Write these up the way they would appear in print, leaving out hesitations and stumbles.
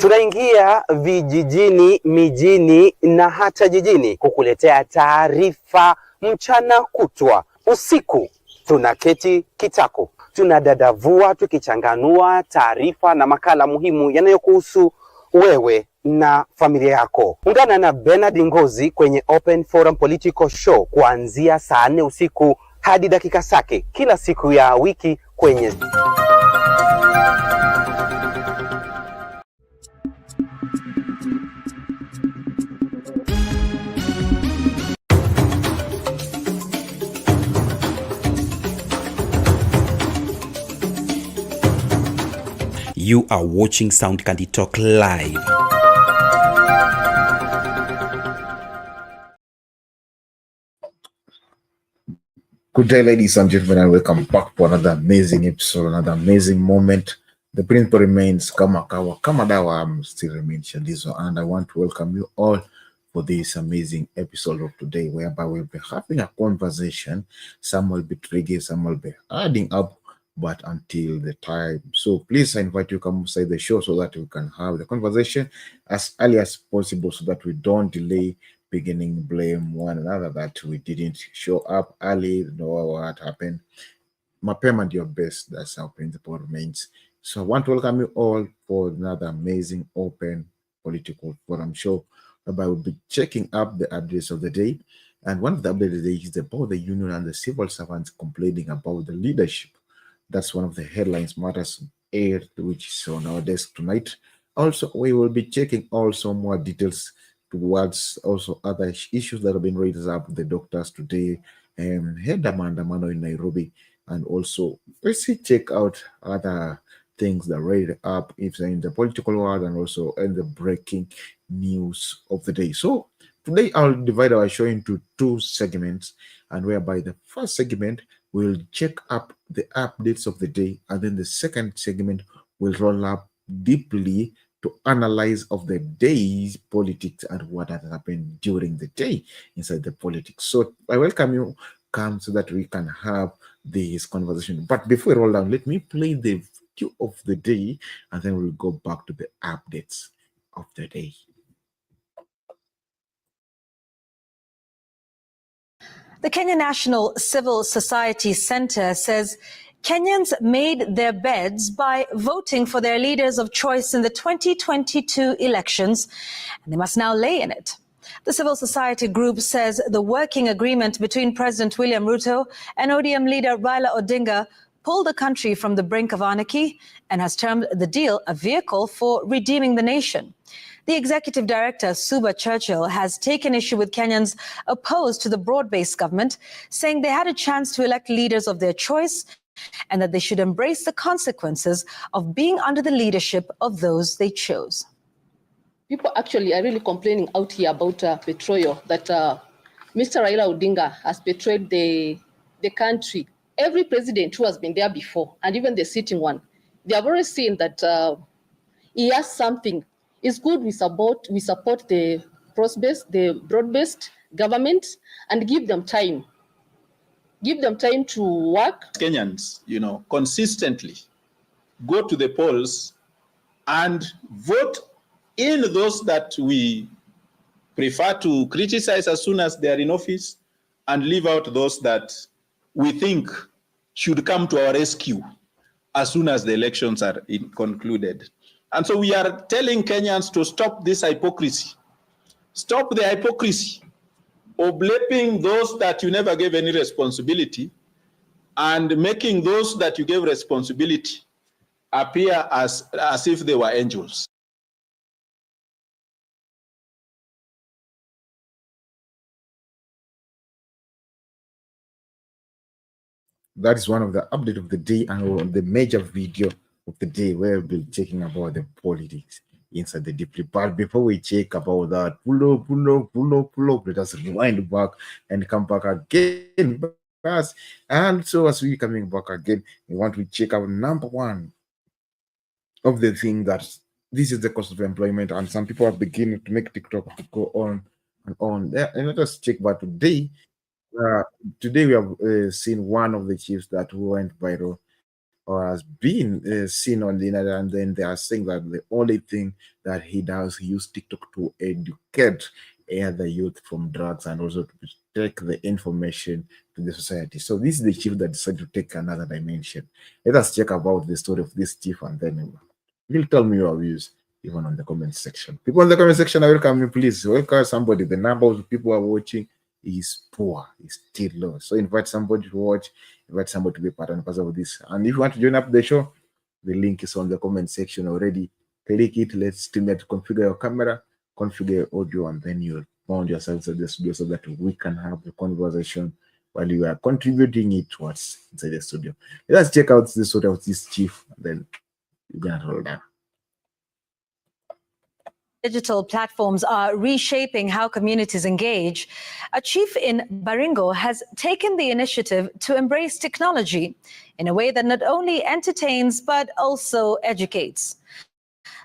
Tunaingia vijijini, mijini na hata jijini kukuletea taarifa mchana kutwa. Usiku tunaketi kitako, tunadadavua tukichanganua taarifa na makala muhimu yanayokuhusu wewe na familia yako. Ungana na Bernard Ngozi kwenye Open Forum Political Show kuanzia saa 4 usiku hadi dakika zake kila siku ya wiki kwenye You are watching Sound Candy Talk live. Good day, ladies and gentlemen, and welcome back to another amazing episode, another amazing moment. The principle remains Kamadawa still remains Shadizo, and I want to welcome you all for this amazing episode of today, whereby we'll be having a conversation. Some will be triggering, some will be adding up, but until the time. So please, I invite you to come inside the show so that we can have the conversation as early as possible so that we don't delay beginning blame one another that we didn't show up early, know what happened. Mapema and your best, that's our principle remains. So I want to welcome you all for another amazing open political forum show, whereby we'll be checking up the updates of the day. And one of the updates of the day is about the union and the civil servants complaining about the leadership. That's one of the headlines matters aired, which is on our desk tonight. Also, we will be checking also more details towards also other issues that have been raised up the doctors today, had a mandamano in Nairobi, and also let's check out other things that raised up if in the political world and also in the breaking news of the day. So today I'll divide our show into 2 segments, and whereby the first segment we'll check up the updates of the day, and then the second segment will roll up deeply to analyze of the day's politics and what has happened during the day inside the politics. So I welcome you, come so that we can have this conversation. But before we roll down, let me play the video of the day, and then we'll go back to the updates of the day. The Kenya National Civil Society Center says Kenyans made their beds by voting for their leaders of choice in the 2022 elections, and they must now lay in it. The civil society group says the working agreement between President William Ruto and ODM leader Raila Odinga pulled the country from the brink of anarchy and has termed the deal a vehicle for redeeming the nation. The executive director, Suba Churchill, has taken issue with Kenyans opposed to the broad-based government, saying they had a chance to elect leaders of their choice and that they should embrace the consequences of being under the leadership of those they chose. People actually are really complaining out here about betrayal, that Mr. Raila Odinga has betrayed the country. Every president who has been there before, and even the sitting one, they have already seen that he has something. It's good we support the broad-based government, and give them time. Give them time to work. Kenyans, consistently go to the polls and vote in those that we prefer to criticize as soon as they are in office, and leave out those that we think should come to our rescue as soon as the elections are concluded. And so we are telling Kenyans to stop this hypocrisy. Stop the hypocrisy of blaming those that you never gave any responsibility and making those that you gave responsibility appear as if they were angels. That is one of the updates of the day and the major video of the day, where we'll be checking about the politics inside the deeply. But before we check about that, pull up, let us rewind back and come back again. And so as we coming back again, we want to check out number one of the thing that this is the cost of employment, and some people are beginning to make TikTok to go on and on. And let us check. But today we have seen one of the chiefs that went viral or has been seen on the internet, and then they are saying that the only thing that he does, he uses TikTok to educate the youth from drugs and also to take the information to the society. So this is the chief that decided to take another dimension. Let us check about the story of this chief, and then you'll tell me your views even on the comment section. People in the comment section, I welcome you. Please welcome somebody. The number of people who are watching is poor, is still low. So invite somebody to watch, invite somebody to be part and parcel of this. And if you want to join up the show, the link is on the comment section already. Click it, let's stimulate, configure your camera, configure your audio, and then you'll find yourselves at the studio so that we can have the conversation while you are contributing it towards inside the studio. Let's check out the story of this chief, and then you're gonna roll down. Digital platforms are reshaping how communities engage. A chief in Baringo has taken the initiative to embrace technology in a way that not only entertains but also educates.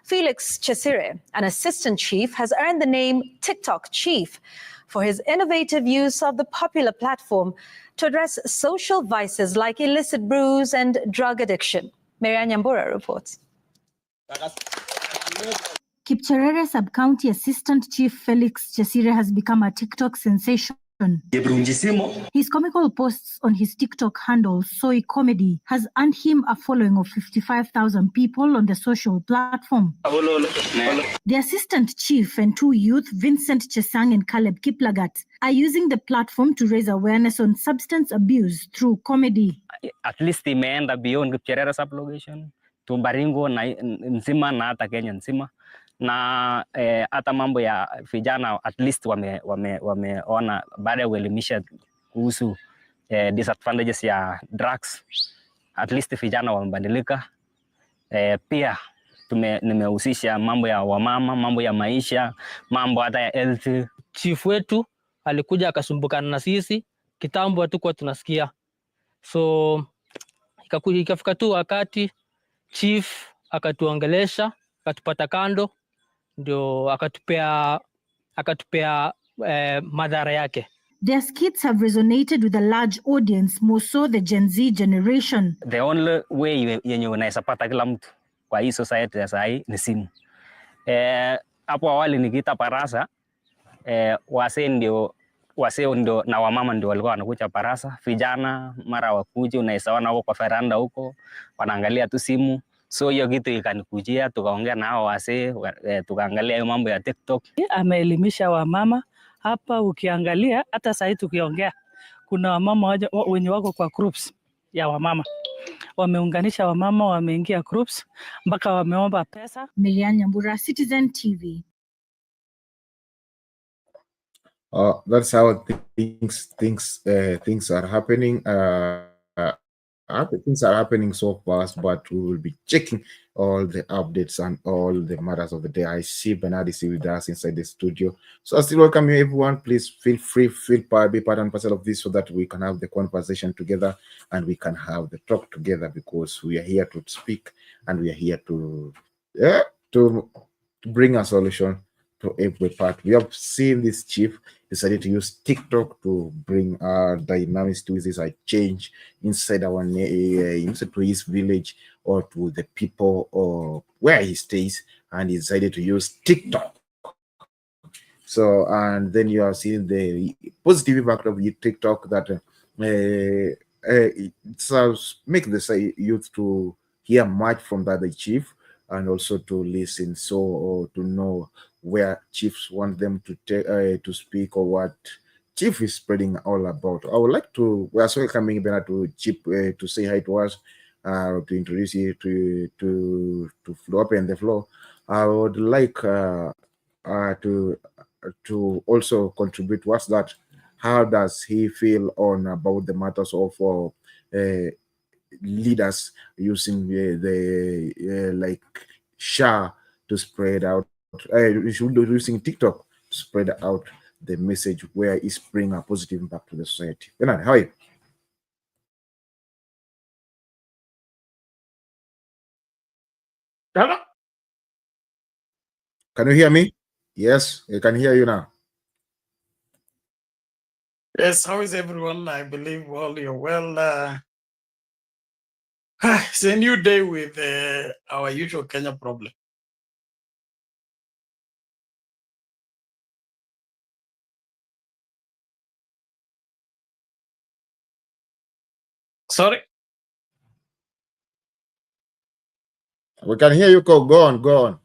Felix Chesire, an assistant chief, has earned the name TikTok Chief for his innovative use of the popular platform to address social vices like illicit brews and drug addiction. Marianne Nyambura reports. Kipcherere Sub-County Assistant Chief Felix Chesire has become a TikTok sensation. His comical posts on his TikTok handle, Soy Comedy, has earned him a following of 55,000 people on the social platform. The Assistant Chief and two youth, Vincent Chesang and Caleb Kiplagat, are using the platform to raise awareness on substance abuse through comedy. At least imeenda beyond Kipcherere sub-location to Baringo na nzima na hata Kenya nzima. Na hata mambo ya vijana at least wameona baada ya kuelimisha kuhusu disadvantages ya drugs, at least vijana wamebadilika. Pia nimehusisha mambo ya wamama, mambo ya maisha, mambo hata ya health. Chief wetu alikuja akasumbukana na sisi kitambo, hatukuwa tunasikia, so ikafika tu wakati chief akatuongelesha, akatupata kando, ndio akatupea madhara yake. Their skits have resonated with a large audience, more so the Gen Z generation. The only way yenye unaweza pata kila mtu kwa hii society ya sahi ni simu. Hapo awali nikiita parasa, wasee ndio na wamama ndio walikuwa wanakuja parasa. Vijana mara wakuje, unaweza ona wako kwa veranda huko wanaangalia tu simu. So hiyo kitu ikanikujia, tukaongea na hao wasee, tukaangalia hiyo mambo ya TikTok. Ameelimisha wamama hapa, ukiangalia hata sasa tukiongea kuna wamama wenye wako kwa groups ya wamama. Wameunganisha wamama, wameingia groups mpaka wameomba pesa. Marianne Nyambura, Citizen TV. That's how things are happening. Things are happening so fast, but we will be checking all the updates and all the matters of the day. I see Bernard is with us inside the studio, so I still welcome you, everyone. Please feel free, be part and parcel of this, so that we can have the conversation together and we can have the talk together, because we are here to speak and we are here to bring a solution to every part. We have seen this chief decided to use TikTok to bring dynamics to this change inside inside to his village or to the people or where he stays, and he decided to use TikTok. So, and then you are seeing the positive impact of TikTok that it make the youth to hear much from the chief, and also to listen, or to know where chiefs want them to speak, or what chief is spreading all about. I would like to, we are so welcoming Bernard to chief to say hi to us, to introduce you to open the floor. I would like to also contribute towards that. How does he feel on about the matters of leaders using the like SHA to spread out, using TikTok to spread out the message where it's bring a positive impact to the society? Bernard, how are you? Hello? Can you hear me? Yes, I can hear you now. Yes, how is everyone? I believe all you're well. It's a new day with our usual Kenya problem. Sorry? We can hear you. Go on, go on.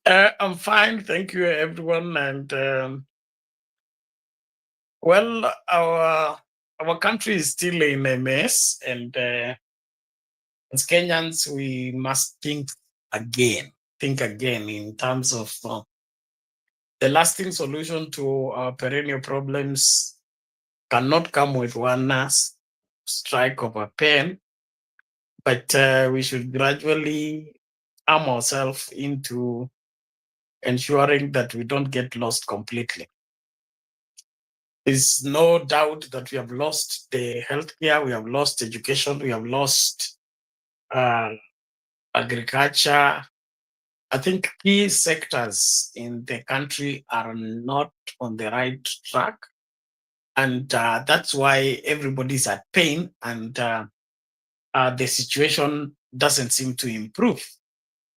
I'm fine, thank you, everyone. And well, our country is still in a mess, and as Kenyans, we must think again in terms of the lasting solution to our perennial problems cannot come with one strike of a pen, but we should gradually arm ourselves into ensuring that we don't get lost completely. There's no doubt that we have lost the healthcare, we have lost education, we have lost agriculture. I think key sectors in the country are not on the right track. And that's why everybody's at pain, and the situation doesn't seem to improve.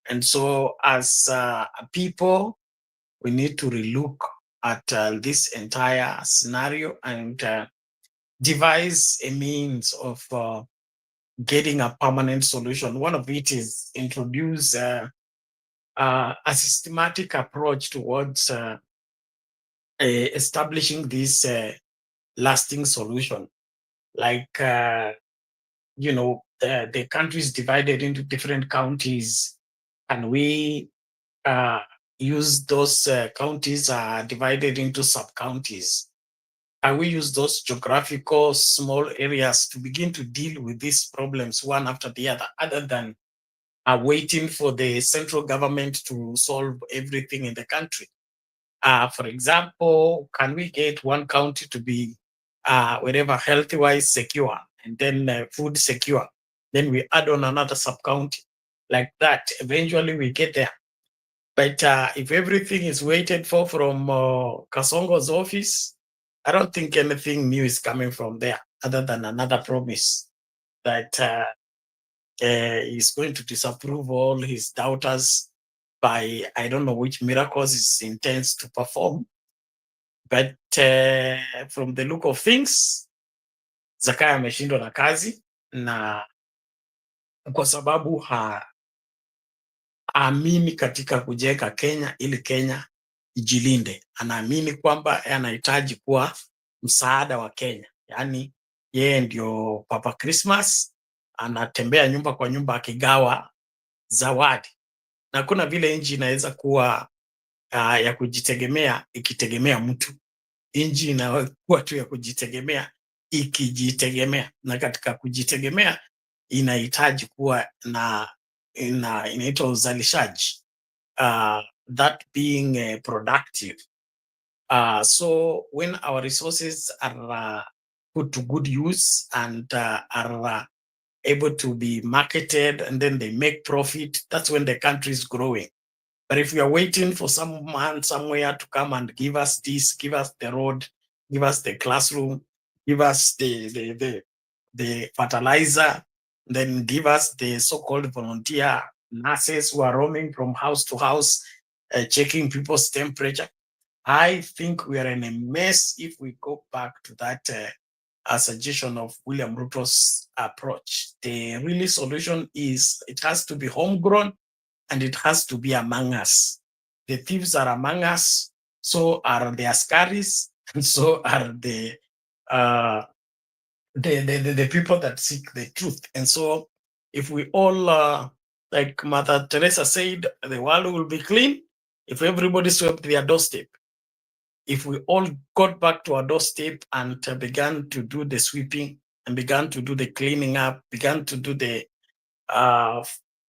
And so as people, we need to relook at this entire scenario and devise a means of getting a permanent solution. One of it is introduce a systematic approach towards establishing this lasting solution. Like, the country is divided into different counties, and we use those counties divided into sub-counties. And we use those geographical small areas to begin to deal with these problems one after the other than waiting for the central government to solve everything in the country. For example, can we get one county to be wherever health-wise secure, and then food secure? Then we add on another sub-county. Like that, eventually we get there. But if everything is waited for from Kasongo's office, I don't think anything new is coming from there other than another promise that he's going to disapprove all his doubters by, I don't know which miracles he intends to perform. But from the look of things, Zakaya ameshindwa na kazi, na kwa sababu haamini katika kujenga Kenya ili Kenya ijilinde. Anaamini kwamba anahitaji kuwa msaada wa Kenya. Yaani yeye ndio Papa Christmas, anatembea nyumba kwa nyumba akigawa zawadi. Na kuna vile nchi inaweza kuwa ya kujitegemea ikitegemea mtu. Nchi inakuwa tu ya kujitegemea ikijitegemea, na katika kujitegemea inahitaji kuwa na inaitwa uzalishaji, that being productive. So when our resources are put to good use and are able to be marketed, and then they make profit, that's when the country is growing. But if we are waiting for some man somewhere to come and give us this, give us the road, give us the classroom, give us the fertilizer, then give us the so-called volunteer nurses who are roaming from house to house, checking people's temperature, I think we are in a mess if we go back to that suggestion of William Ruto's approach. The really solution is it has to be homegrown, and it has to be among us. The thieves are among us, so are the askaris, and so are the people that seek the truth. And so if we all, like Mother Teresa said, the world will be clean if everybody swept their doorstep. If we all got back to our doorstep and began to do the sweeping and began to do the cleaning up, began to do the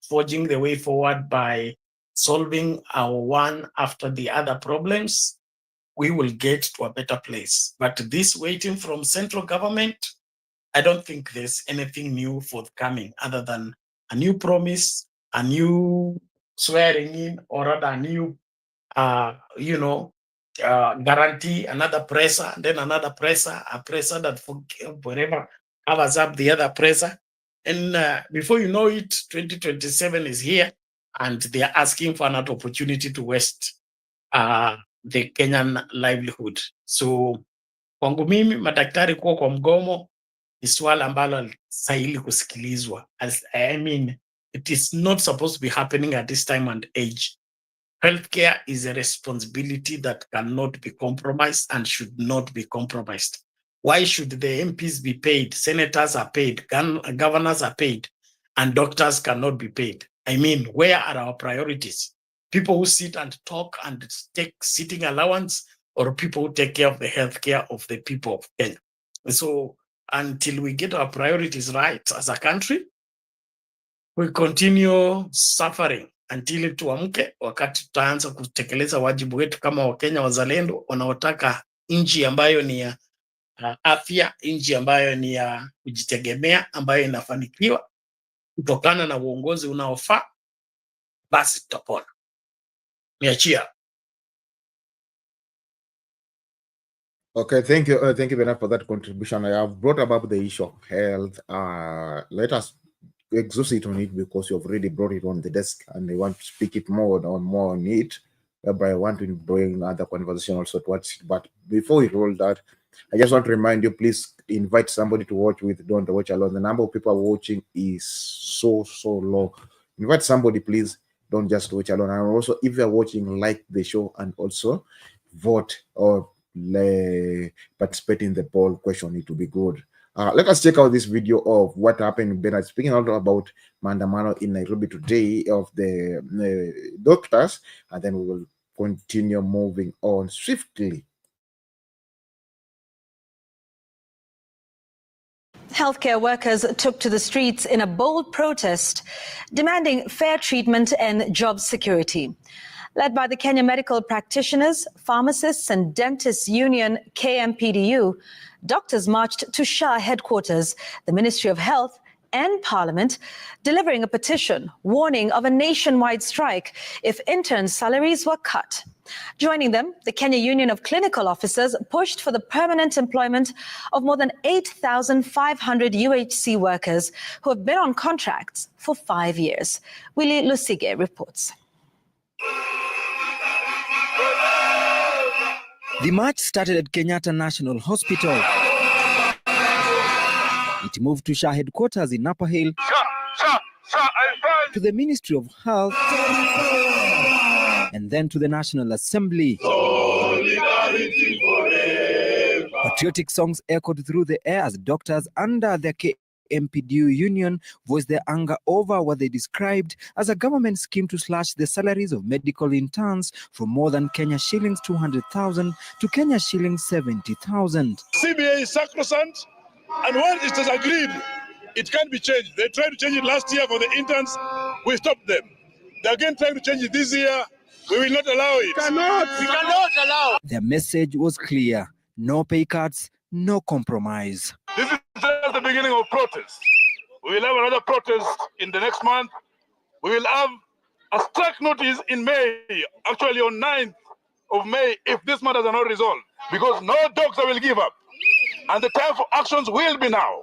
forging the way forward by solving our one after the other problems, we will get to a better place. But this waiting from central government, I don't think there's anything new forthcoming other than a new promise, a new swearing in, or rather a new, guarantee, another presser, then another presser, a presser that forever covers up the other pressure. And before you know it, 2027 is here, and they are asking for another opportunity to waste the Kenyan livelihood. So kwangu mimi madaktari kuwa kwa mgomo ni swala ambalo stahili kusikilizwa. I mean, it is not supposed to be happening at this time and age. Healthcare is a responsibility that cannot be compromised and should not be compromised. Why should the MPs be paid? Senators are paid, governors are paid, and doctors cannot be paid? I mean, where are our priorities? People who sit and talk and take sitting allowance, or people who take care of the healthcare of the people of Kenya? So until we get our priorities right as a country, we continue suffering until tuamke, wakati tutaanza kutekeleza wajibu wetu kama Wakenya wazalendo wanaotaka nchi ambayo ni ya afya, nchi ambayo ni ya kujitegemea, ambayo inafanikiwa kutokana na uongozi unaofaa, basi tutapona. Niachia. Okay, thank you very much for that contribution. I have brought about the issue of health. Let us exhaust it on it because you've already brought it on the desk, and I want to speak it more on it. But I want to bring other conversation also towards it. But before we roll that, I just want to remind you, please invite somebody to watch with. Don't watch alone. The number of people watching is so low. Invite somebody, please. Don't just watch alone. And also, if you're watching, like the show and also vote or participate in the poll question. It will be good. Let us check out this video of what happened in Bernard, speaking a lot about maandamano in Nairobi today of the doctors, and then we will continue moving on swiftly. Healthcare workers took to the streets in a bold protest, demanding fair treatment and job security. Led by the Kenya Medical Practitioners, Pharmacists and Dentists Union, KMPDU, doctors marched to SHA headquarters, the Ministry of Health and Parliament, delivering a petition warning of a nationwide strike if interns' salaries were cut. Joining them, the Kenya Union of Clinical Officers pushed for the permanent employment of more than 8,500 UHC workers who have been on contracts for 5 years. Willie Lusige reports. The march started at Kenyatta National Hospital. It moved to SHA headquarters in Upper Hill, to the Ministry of Health, and then to the National Assembly. Patriotic songs echoed through the air as doctors under the KMPDU union voiced their anger over what they described as a government scheme to slash the salaries of medical interns from more than Kenya shillings 200,000 to Kenya shillings 70,000. CBA is sacrosanct, and once it is agreed, it can't be changed. They tried to change it last year for the interns. We stopped them. They're again trying to change it this year. We will not allow it. We cannot allow. Their message was clear: no pay cuts, no compromise. This is just the beginning of protest. We will have another protest in the next month. We will have a strike notice in May, actually on 9th of May, if these matters are not resolved, because no doctor will give up. And the time for actions will be now.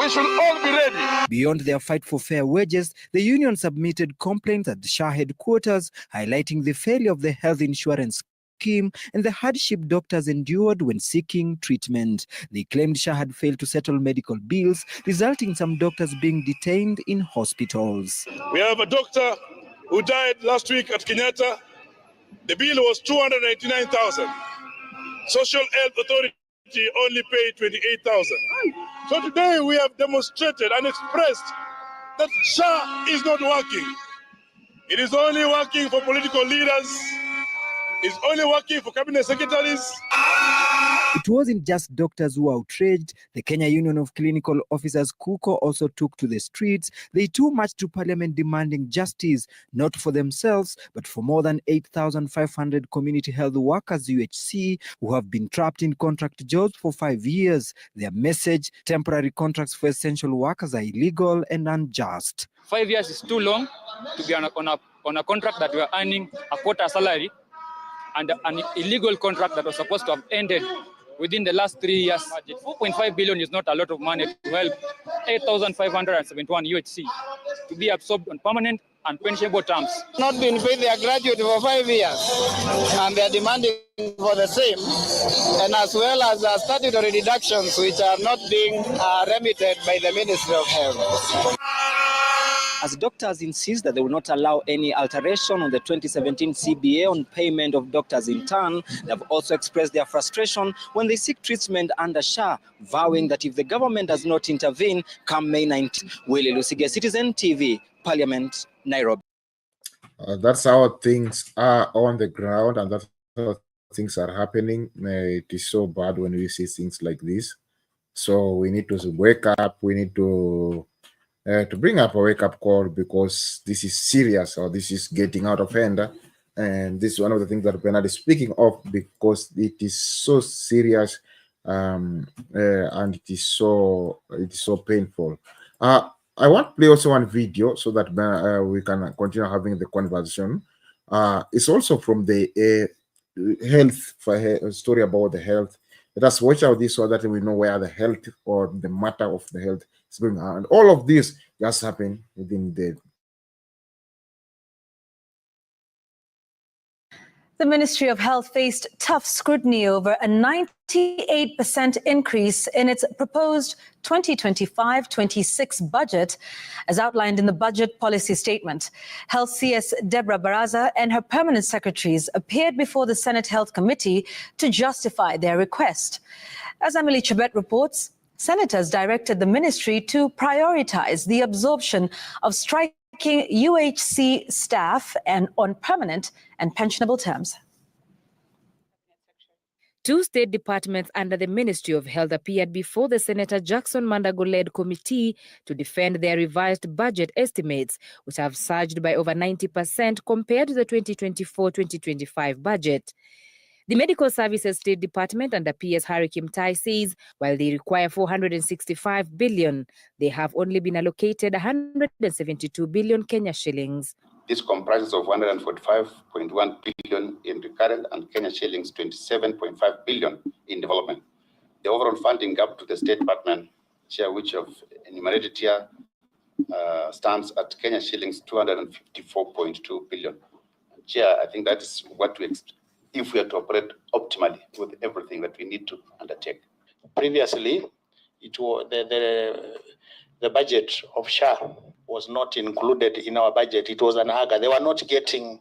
We should all be ready. Beyond their fight for fair wages, the union submitted complaints at the SHA headquarters, highlighting the failure of the health insurance scheme and the hardship doctors endured when seeking treatment. They claimed SHA had failed to settle medical bills, resulting in some doctors being detained in hospitals. We have a doctor who died last week at Kenyatta. The bill was 289,000. Social Health Authority only paid 28,000. So today we have demonstrated and expressed that SHA is not working. It is only working for political leaders. It's only working for cabinet secretaries. It wasn't just doctors who were outraged. The Kenya Union of Clinical Officers, KUCO, also took to the streets. They too marched to Parliament demanding justice, not for themselves, but for more than 8,500 community health workers, UHC, who have been trapped in contract jobs for 5 years. Their message: temporary contracts for essential workers are illegal and unjust. 5 years is too long to be on a contract that we are earning a quarter salary, and an illegal contract that was supposed to have ended within the last 3 years. 4.5 billion is not a lot of money to help 8,571 UHC to be absorbed on permanent and pensionable terms. Not been paid their graduate for 5 years, and they are demanding for the same, and as well as statutory deductions which are not being remitted by the Ministry of Health. As doctors insist that they will not allow any alteration on the 2017 CBA on payment of doctors in turn, they have also expressed their frustration when they seek treatment under SHA, vowing that if the government does not intervene, come May 19th. Willie Lusige, Citizen TV, Parliament, Nairobi. That's how things are on the ground, and that's how things are happening. It is so bad when we see things like this. So we need to wake up. We need to bring up a wake-up call, because this is serious, or this is getting out of hand. And this is one of the things that Bernard is speaking of, because it is so serious, and it is so painful. I want to play also one video so that we can continue having the conversation. It's also from the health story about the health. Let us watch out this so that we know where the health or the matter of the health is going on. And all of this just happened within the. The Ministry of Health faced tough scrutiny over a 98% increase in its proposed 2025-26 budget, as outlined in the budget policy statement. Health CS Deborah Baraza and her permanent secretaries appeared before the Senate Health Committee to justify their request. As Emily Chebet reports, senators directed the ministry to prioritize the absorption of striking UHC staff and on permanent and pensionable terms. Two state departments under the Ministry of Health appeared before the Senator Jackson Mandago-led committee to defend their revised budget estimates, which have surged by over 90% compared to the 2024-2025 budget. The Medical Services State Department under PS Harry Kimtai says while they require 465 billion, they have only been allocated 172 billion Kenya shillings. This comprises of 145.1 billion in recurrent and Kenya shillings 27.5 billion in development. The overall funding gap to the State Department share, which of enumerated here, stands at Kenya shillings 254.2 billion. Chair, I think that is what we expect if we are to operate optimally with everything that we need to undertake. Previously, it was the budget of SHA was not included in our budget. It was an AGA. They were not getting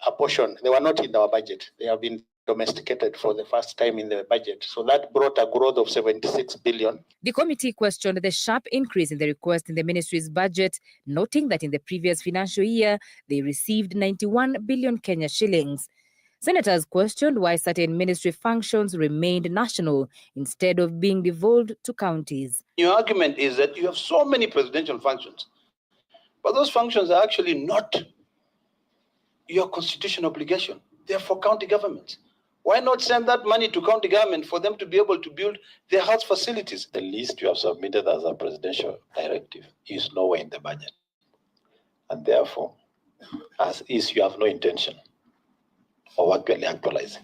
a portion. They were not in our budget. They have been domesticated for the first time in the budget. So that brought a growth of 76 billion. The committee questioned the sharp increase in the request in the ministry's budget, noting that in the previous financial year, they received 91 billion Kenya shillings. Senators questioned why certain ministry functions remained national instead of being devolved to counties. Your argument is that you have so many presidential functions, but those functions are actually not your constitutional obligation. They are for county governments. Why not send that money to county government for them to be able to build their health facilities? The list you have submitted as a presidential directive is nowhere in the budget. And therefore, as is, you have no intention of actually actualizing.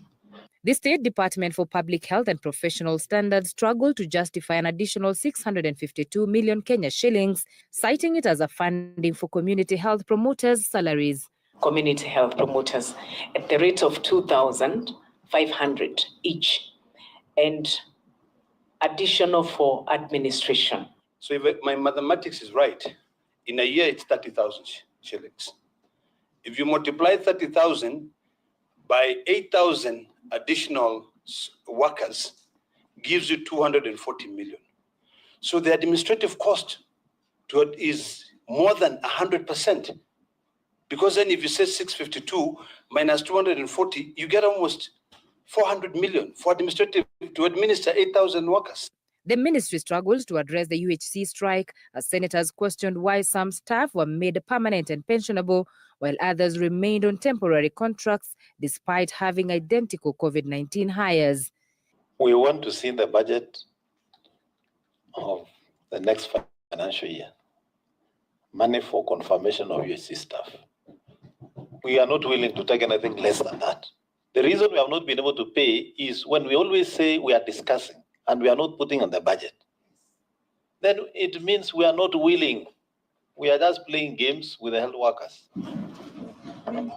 The State Department for Public Health and Professional Standards struggled to justify an additional 652 million Kenya shillings, citing it as a funding for community health promoters' salaries. Community health promoters at the rate of 2,500 each, and additional for administration. So if my mathematics is right, in a year it's 30,000 shillings. If you multiply 30,000 by 8,000 additional workers, gives you 240 million. So the administrative cost to it is more than 100%. Because then if you say 652 minus 240, you get almost 400 million for administrative to administer 8,000 workers. The ministry struggled to address the UHC strike as senators questioned why some staff were made permanent and pensionable while others remained on temporary contracts despite having identical COVID-19 hires. We want to see the budget of the next financial year. Money for confirmation of UHC staff. We are not willing to take anything less than that. The reason we have not been able to pay is when we always say we are discussing and we are not putting on the budget, then it means we are not willing. We are just playing games with the health workers.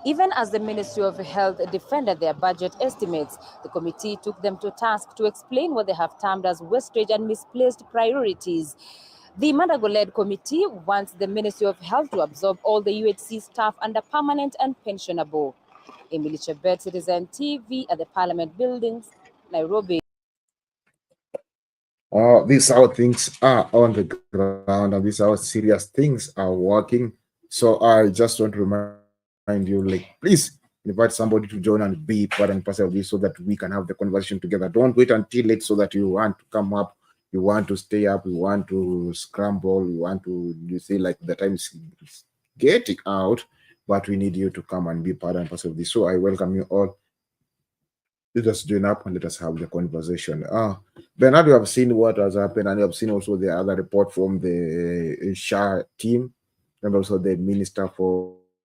Even as the Ministry of Health defended their budget estimates, the committee took them to task to explain what they have termed as wastage and misplaced priorities. The Madago-led committee wants the Ministry of Health to absorb all the UHC staff under permanent and pensionable. Emily Chebet, Citizen TV at the Parliament Buildings, Nairobi. These are how things are on the ground, and these are how serious things are working. So I just want to remind you, like, please invite somebody to join and be part and parcel of this so that we can have the conversation together. Don't wait until late so that you want to come up, you want to stay up, you want to scramble, you say like the time is getting out, but we need you to come and be part and parcel of this. So I welcome you all. Let us join up and let us have the conversation. Bernard, you have seen what has happened, and you have seen also the other report from the SHA team, and also the minister and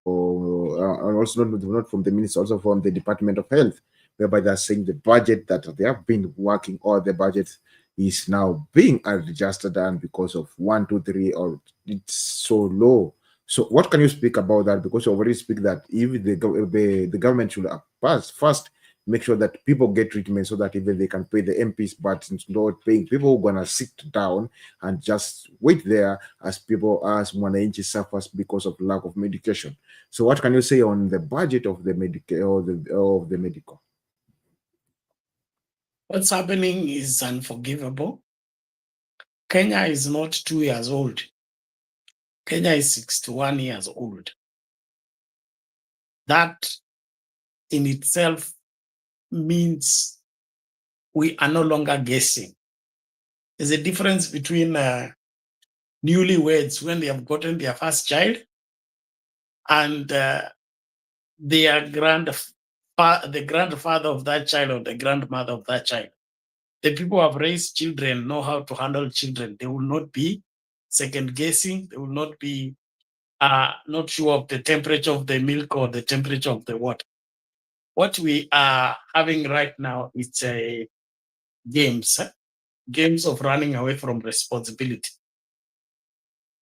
also not from the minister, also from the Department of Health, whereby they're saying the budget that they have been working, or the budget is now being adjusted, and because of 1, 2, 3, or it's so low. So what can you speak about that? Because you already speak that if the government should first make sure that people get treatment so that even they can pay the MPs, but not paying people who are going to sit down and just wait there as Mwananchi suffers because of lack of medication. So what can you say on the budget of the medical? What's happening is unforgivable. Kenya is not 2 years old. Kenya is 61 years old. That in itself means we are no longer guessing. There's a difference between newlyweds when they have gotten their first child and the grandfather of that child or the grandmother of that child. The people who have raised children know how to handle children. They will not be second guessing. They will not be not sure of the temperature of the milk or the temperature of the water. What we are having right now is games of running away from responsibility.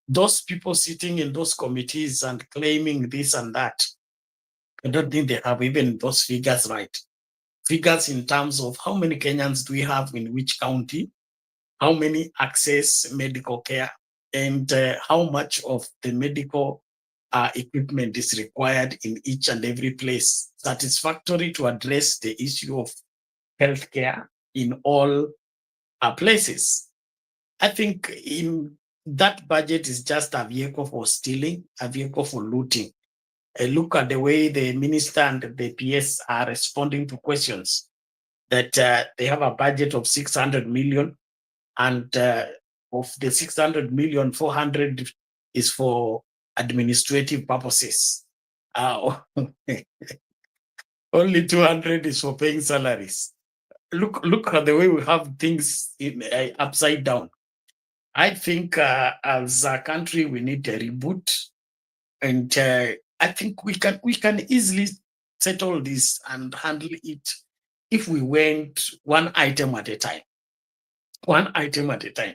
Those people sitting in those committees and claiming this and that, I don't think they have even those figures right. Figures in terms of how many Kenyans do we have in which county, how many access medical care, and how much of the medical equipment is required in each and every place, satisfactory to address the issue of healthcare in all places. I think in that budget is just a vehicle for stealing, a vehicle for looting. Look at the way the minister and the PS are responding to questions, that they have a budget of 600 million, and of the 600 million, 400 is for administrative purposes. Only 200 is for paying salaries. Look at the way we have things in upside down. I think as a country we need a reboot, and I think we can easily settle this and handle it if we went one item at a time. One item at a time.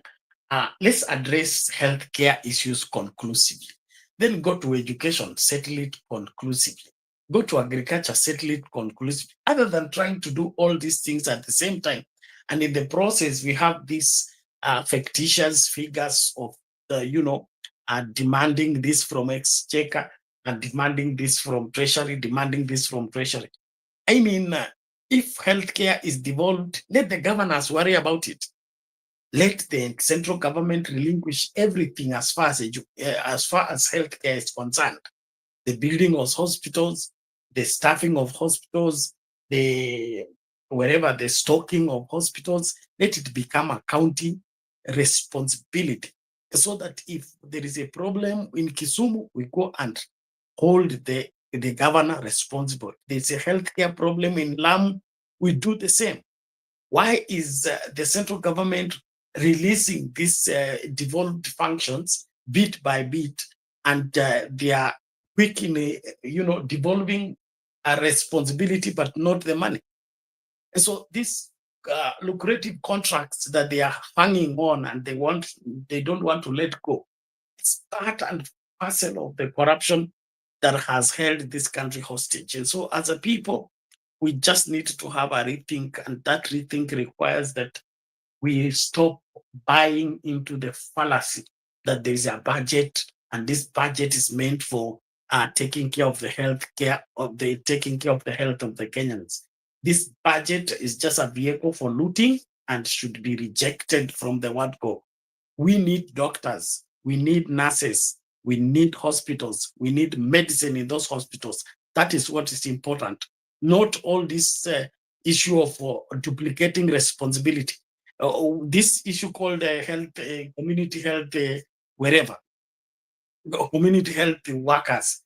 Let's address healthcare issues conclusively. Then go to education, settle it conclusively. Go to agriculture, settle it conclusively. Other than trying to do all these things at the same time. And in the process, we have these fictitious figures of, demanding this from Exchequer and demanding this from Treasury, demanding this from Treasury. I mean, if healthcare is devolved, let the governors worry about it. Let the central government relinquish everything as far as healthcare is concerned. The building of hospitals, the staffing of hospitals, the stocking of hospitals, let it become a county responsibility, so that if there is a problem in Kisumu, we go and hold the governor responsible. There's a healthcare problem in Lamu, we do the same. Why is the central government releasing these devolved functions bit by bit, and they are quickly, devolving a responsibility, but not the money. And so these lucrative contracts that they are hanging on and they don't want to let go, it's part and parcel of the corruption that has held this country hostage. And so as a people, we just need to have a rethink, and that rethink requires that we stop buying into the fallacy that there's a budget and this budget is meant for taking care of the health of the health of the Kenyans. This budget is just a vehicle for looting and should be rejected from the word go. We need doctors, we need nurses, we need hospitals, we need medicine in those hospitals. That is what is important. Not all this issue of duplicating responsibility. This issue called health, community health, wherever, community health workers.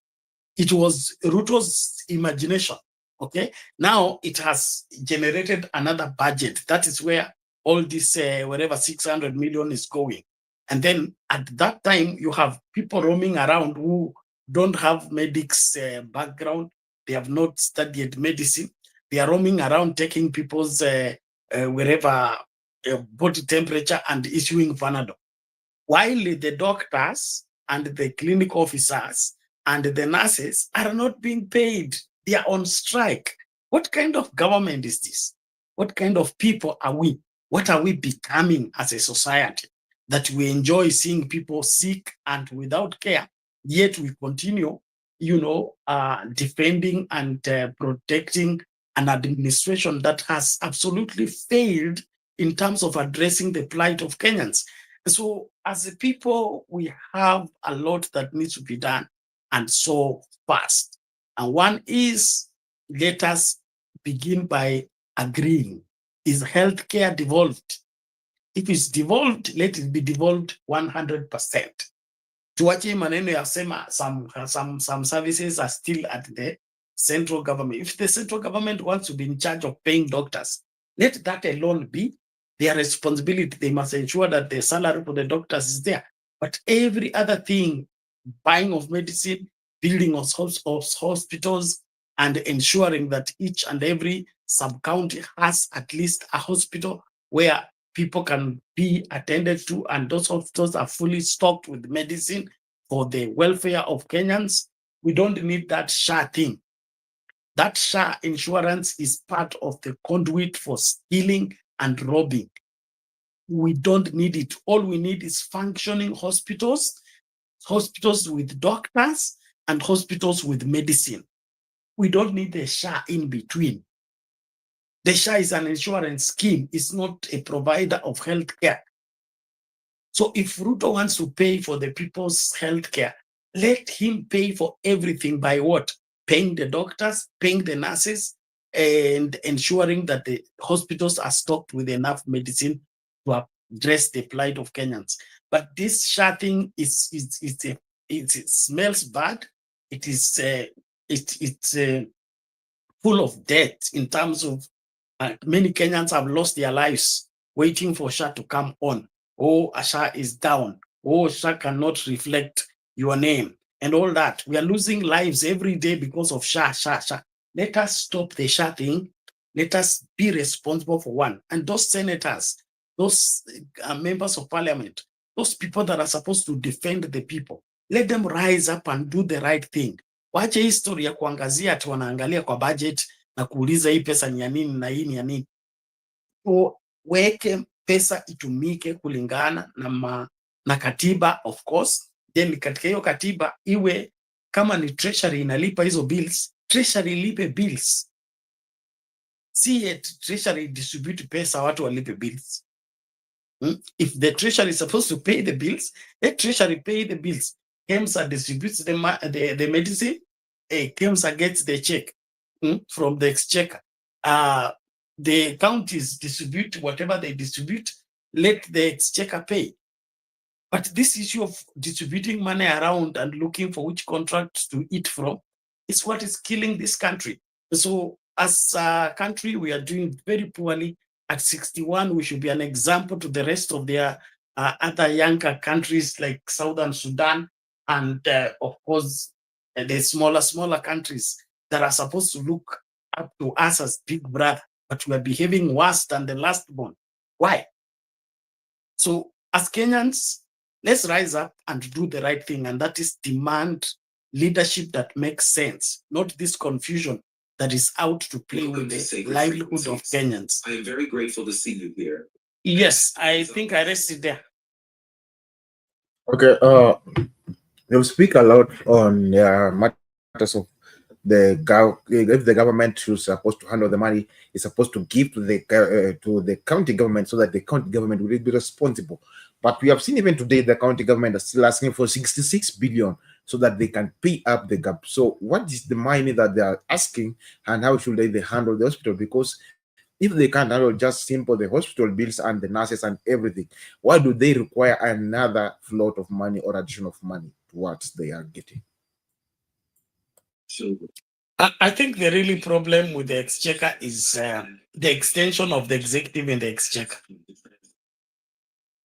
It was Ruto's imagination. Okay, now it has generated another budget. That is where all this, wherever 600 million is going. And then at that time, you have people roaming around who don't have medics background. They have not studied medicine. They are roaming around taking people's wherever body temperature and issuing Panadol. While the doctors and the clinic officers and the nurses are not being paid. They are on strike. What kind of government is this? What kind of people are we? What are we becoming as a society that we enjoy seeing people sick and without care, yet we continue, defending and protecting an administration that has absolutely failed in terms of addressing the plight of Kenyans. So as a people, we have a lot that needs to be done, and so fast. And one is, let us begin by agreeing. Is healthcare devolved? If it's devolved, let it be devolved 100%. Tuache maneno ya sema some services are still at the central government. If the central government wants to be in charge of paying doctors, let that alone be their responsibility. They must ensure that the salary for the doctors is there. But every other thing, buying of medicine, building of hospitals, and ensuring that each and every sub-county has at least a hospital where people can be attended to, and those hospitals are fully stocked with medicine for the welfare of Kenyans. We don't need that SHA thing. That SHA insurance is part of the conduit for stealing and robbing. We don't need it. All we need is functioning hospitals, hospitals with doctors, and hospitals with medicine. We don't need the SHA in between. The SHA is an insurance scheme. It's not a provider of health care. So if Ruto wants to pay for the people's health care, let him pay for everything by what? Paying the doctors, paying the nurses, and ensuring that the hospitals are stocked with enough medicine to address the plight of Kenyans. But this SHA thing it smells bad. It is full of debt in terms of many Kenyans have lost their lives waiting for SHA to come on. Oh, SHA is down. Oh, SHA cannot reflect your name and all that. We are losing lives every day because of SHA. Let us stop the SHA thing. Let us be responsible for one. And those senators, those members of parliament, those people that are supposed to defend the people, let them rise up and do the right thing. Wache history ya kuangazia ati wanaangalia kwa budget na kuuliza hii pesa ni ya nini na hii ni ya nini. Weke pesa itumike kulingana na katiba, of course. Then katika hiyo katiba iwe kama ni treasury inalipa hizo bills, treasury ilipe bills. Si yet treasury distribute pesa watu walipe bills. If the treasury is supposed to pay the bills, let treasury pay the bills. KEMSA distributes the medicine, KEMSA gets the check from the exchequer. The counties distribute whatever they distribute, let the exchequer pay. But this issue of distributing money around and looking for which contracts to eat from is what is killing this country. So as a country, we are doing very poorly. At 61, we should be an example to the rest of their other younger countries like Southern Sudan and of course, the smaller countries. that are supposed to look up to us as big brother, but we are behaving worse than the last born. Why? So as Kenyans, let's rise up and do the right thing, and that is demand leadership that makes sense, not this confusion that is out to play with the livelihood of Kenyans. I am very grateful to see you here. Yes, I think I rested there. Okay, they'll speak a lot on matters of if the government is supposed to handle the money, is supposed to give to the county government so that the county government will be responsible. But we have seen even today the county government is still asking for 66 billion so that they can pay up the gap. So what is the money that they are asking, and how should they handle the hospital? Because if they can't handle just simple the hospital bills and the nurses and everything, why do they require another float of money or addition of money towards they are getting? I think the really problem with the exchequer is the extension of the executive in the exchequer.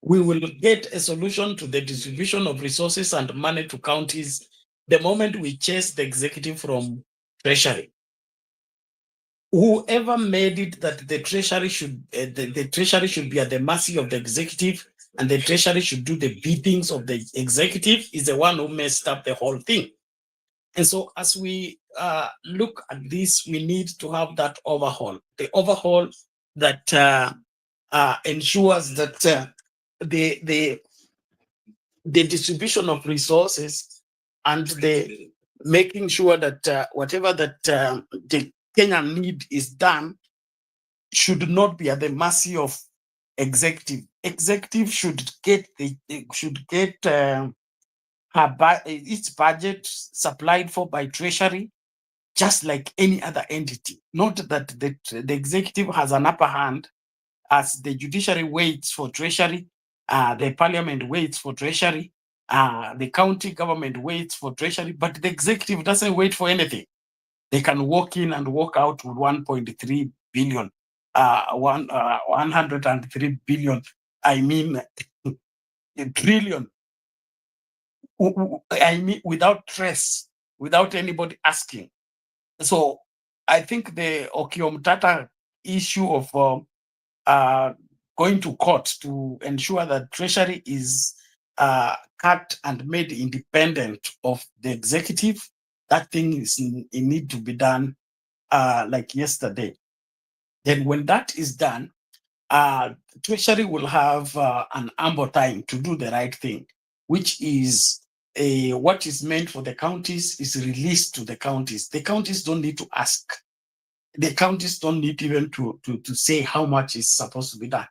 We will get a solution to the distribution of resources and money to counties the moment we chase the executive from treasury. Whoever made it that the treasury should the treasury should be at the mercy of the executive and the treasury should do the biddings of the executive is the one who messed up the whole thing. And so as we look at this, we need to have that overhaul, the overhaul that ensures that the distribution of resources and the making sure that whatever that the Kenyan need is done should not be at the mercy of executive. Executive should get its budget supplied for by treasury, just like any other entity. Not that the executive has an upper hand as the judiciary waits for treasury, the parliament waits for treasury, the county government waits for treasury, but the executive doesn't wait for anything. They can walk in and walk out with 1.3 billion, 103 billion, I mean, a trillion. I mean, without trace, without anybody asking. So I think the Okiomtata issue of going to court to ensure that treasury is cut and made independent of the executive, that thing is it need to be done like yesterday. Then when that is done, treasury will have an ample time to do the right thing, which is what is meant for the counties is released to the counties. The counties don't need to ask. The counties don't need even to say how much is supposed to be done.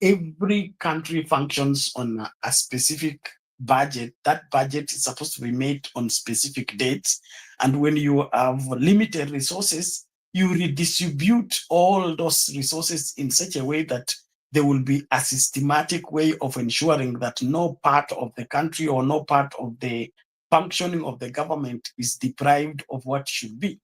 Every country functions on a specific budget. That budget is supposed to be made on specific dates. And when you have limited resources, you redistribute all those resources in such a way that there will be a systematic way of ensuring that no part of the country or no part of the functioning of the government is deprived of what should be.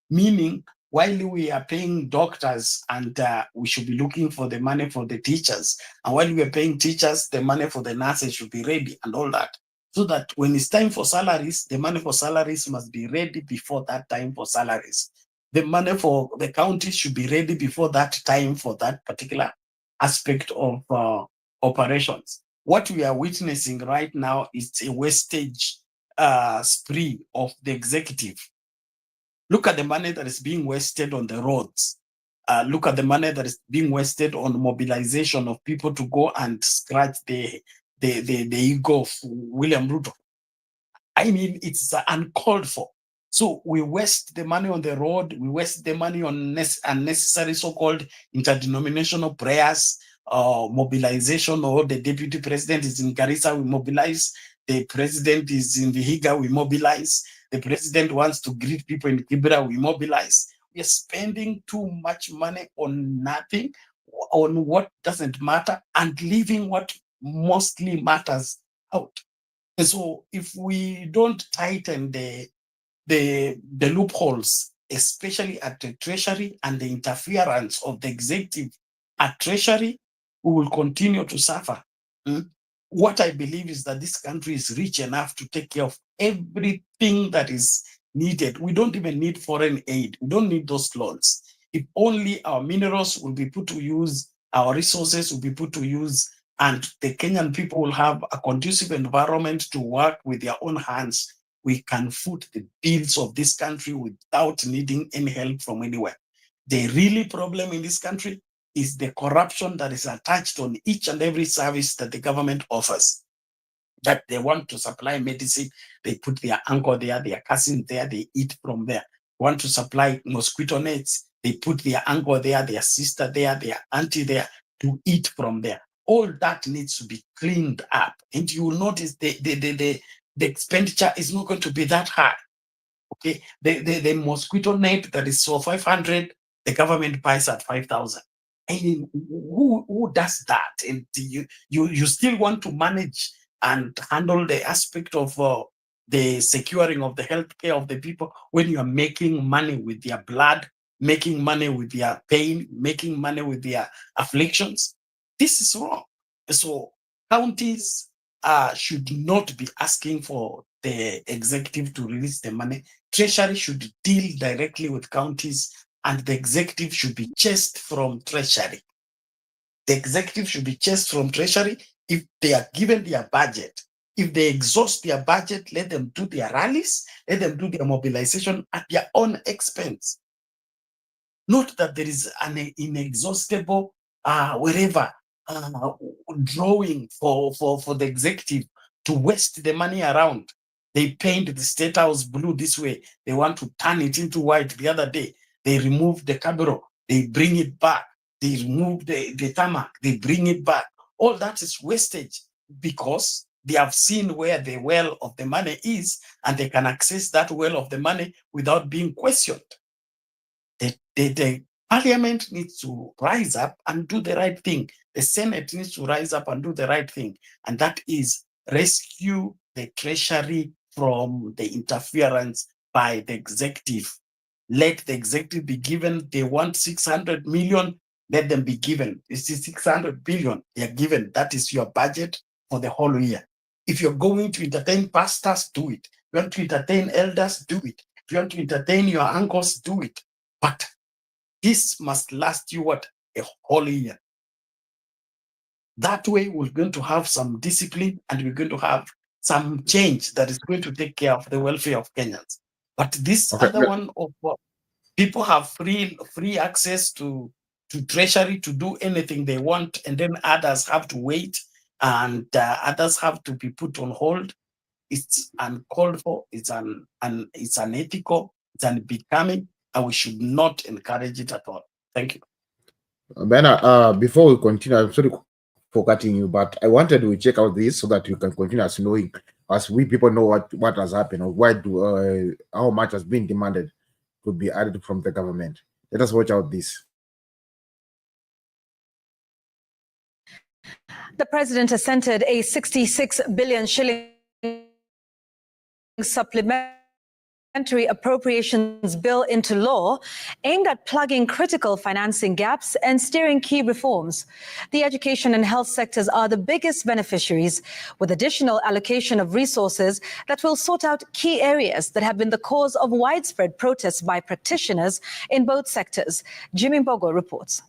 Meaning, while we are paying doctors and we should be looking for the money for the teachers, and while we are paying teachers, the money for the nurses should be ready and all that. So that when it's time for salaries, the money for salaries must be ready before that time for salaries. The money for the county should be ready before that time for that particular aspect of operations. What we are witnessing right now is a wastage spree of the executive. Look at the money that is being wasted on the roads. Look at the money that is being wasted on mobilization of people to go and scratch the ego of William Ruto. I mean, it's uncalled for. So we waste the money on the road. We waste the money on unnecessary so-called interdenominational prayers, mobilization, or the deputy president is in Garissa, we mobilize. The president is in Vihiga, we mobilize. The president wants to greet people in Kibera, we mobilize. We are spending too much money on nothing, on what doesn't matter, and leaving what mostly matters out. And so if we don't tighten the loopholes, especially at the treasury, and the interference of the executive at treasury, we will continue to suffer. What I believe is that this country is rich enough to take care of everything that is needed. We don't even need foreign aid. We don't need those loans. If only our minerals will be put to use, our resources will be put to use, and the Kenyan people will have a conducive environment to work with their own hands, we can foot the bills of this country without needing any help from anywhere. The really problem in this country is the corruption that is attached on each and every service that the government offers. That they want to supply medicine, they put their uncle there, their cousin there, they eat from there. Want to supply mosquito nets, they put their uncle there, their sister there, their auntie there to eat from there. All that needs to be cleaned up. And you will notice the expenditure is not going to be that high. Okay, the mosquito net that is for 500, the government buys at 5,000. I mean, who does that? And you still want to manage and handle the aspect of the securing of the healthcare of the people when you are making money with their blood, making money with their pain, making money with their afflictions. This is wrong. So counties should not be asking for the executive to release the money. Treasury should deal directly with counties, and the executive should be chased from Treasury. The executive should be chased from Treasury if they are given their budget. If they exhaust their budget, let them do their rallies, let them do their mobilization at their own expense. Not that there is an inexhaustible drawing for the executive to waste the money around. They paint the State House blue this way. They want to turn it into white. The other day, they remove the Cabero. They bring it back. They remove the tarmac. They bring it back. All that is wastage because they have seen where the well of the money is, and they can access that well of the money without being questioned. The Parliament needs to rise up and do the right thing. The Senate needs to rise up and do the right thing, and that is rescue the Treasury from the interference by the executive. Let the executive be given. They want 600 million, let them be given. It's 600 billion they are given. That is your budget for the whole year. If you're going to entertain pastors, do it. If you want to entertain elders, do it. If you want to entertain your uncles, do it. But this must last you what? A whole year. That way we're going to have some discipline and we're going to have some change that is going to take care of the welfare of Kenyans. But this other one of people have free access to Treasury to do anything they want, and then others have to wait, and others have to be put on hold. It's uncalled for. It's unethical. It's unbecoming, and we should not encourage it at all. Thank you. Ben, before we continue, I'm sorry for cutting you, but I wanted to check out this so that you can continue as knowing, as we people know what has happened or why how much has been demanded to be added from the government. Let us watch out this. The president has assented a 66 billion shilling supplementary appropriations bill into law aimed at plugging critical financing gaps and steering key reforms. The education and health sectors are the biggest beneficiaries, with additional allocation of resources that will sort out key areas that have been the cause of widespread protests by practitioners in both sectors. Jimmy Mbogo reports.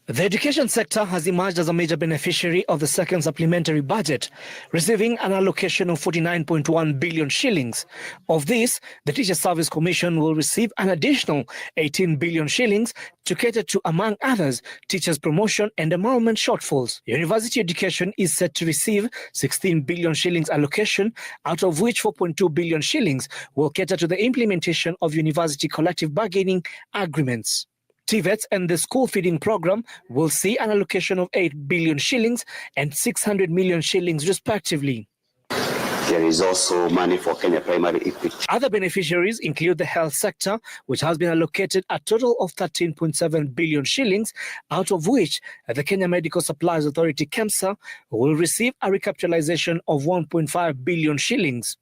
The education sector has emerged as a major beneficiary of the second supplementary budget, receiving an allocation of 49.1 billion shillings. Of this, the Teacher Service Commission will receive an additional 18 billion shillings to cater to, among others, teachers' promotion and enrollment shortfalls. University education is set to receive 16 billion shillings allocation, out of which 4.2 billion shillings will cater to the implementation of university collective bargaining agreements. TVETs and the school feeding program will see an allocation of 8 billion shillings and 600 million shillings respectively. There is also money for Kenya Primary Equity. Other beneficiaries include the health sector, which has been allocated a total of 13.7 billion shillings, out of which the Kenya Medical Supplies Authority, KEMSA, will receive a recapitalization of 1.5 billion shillings.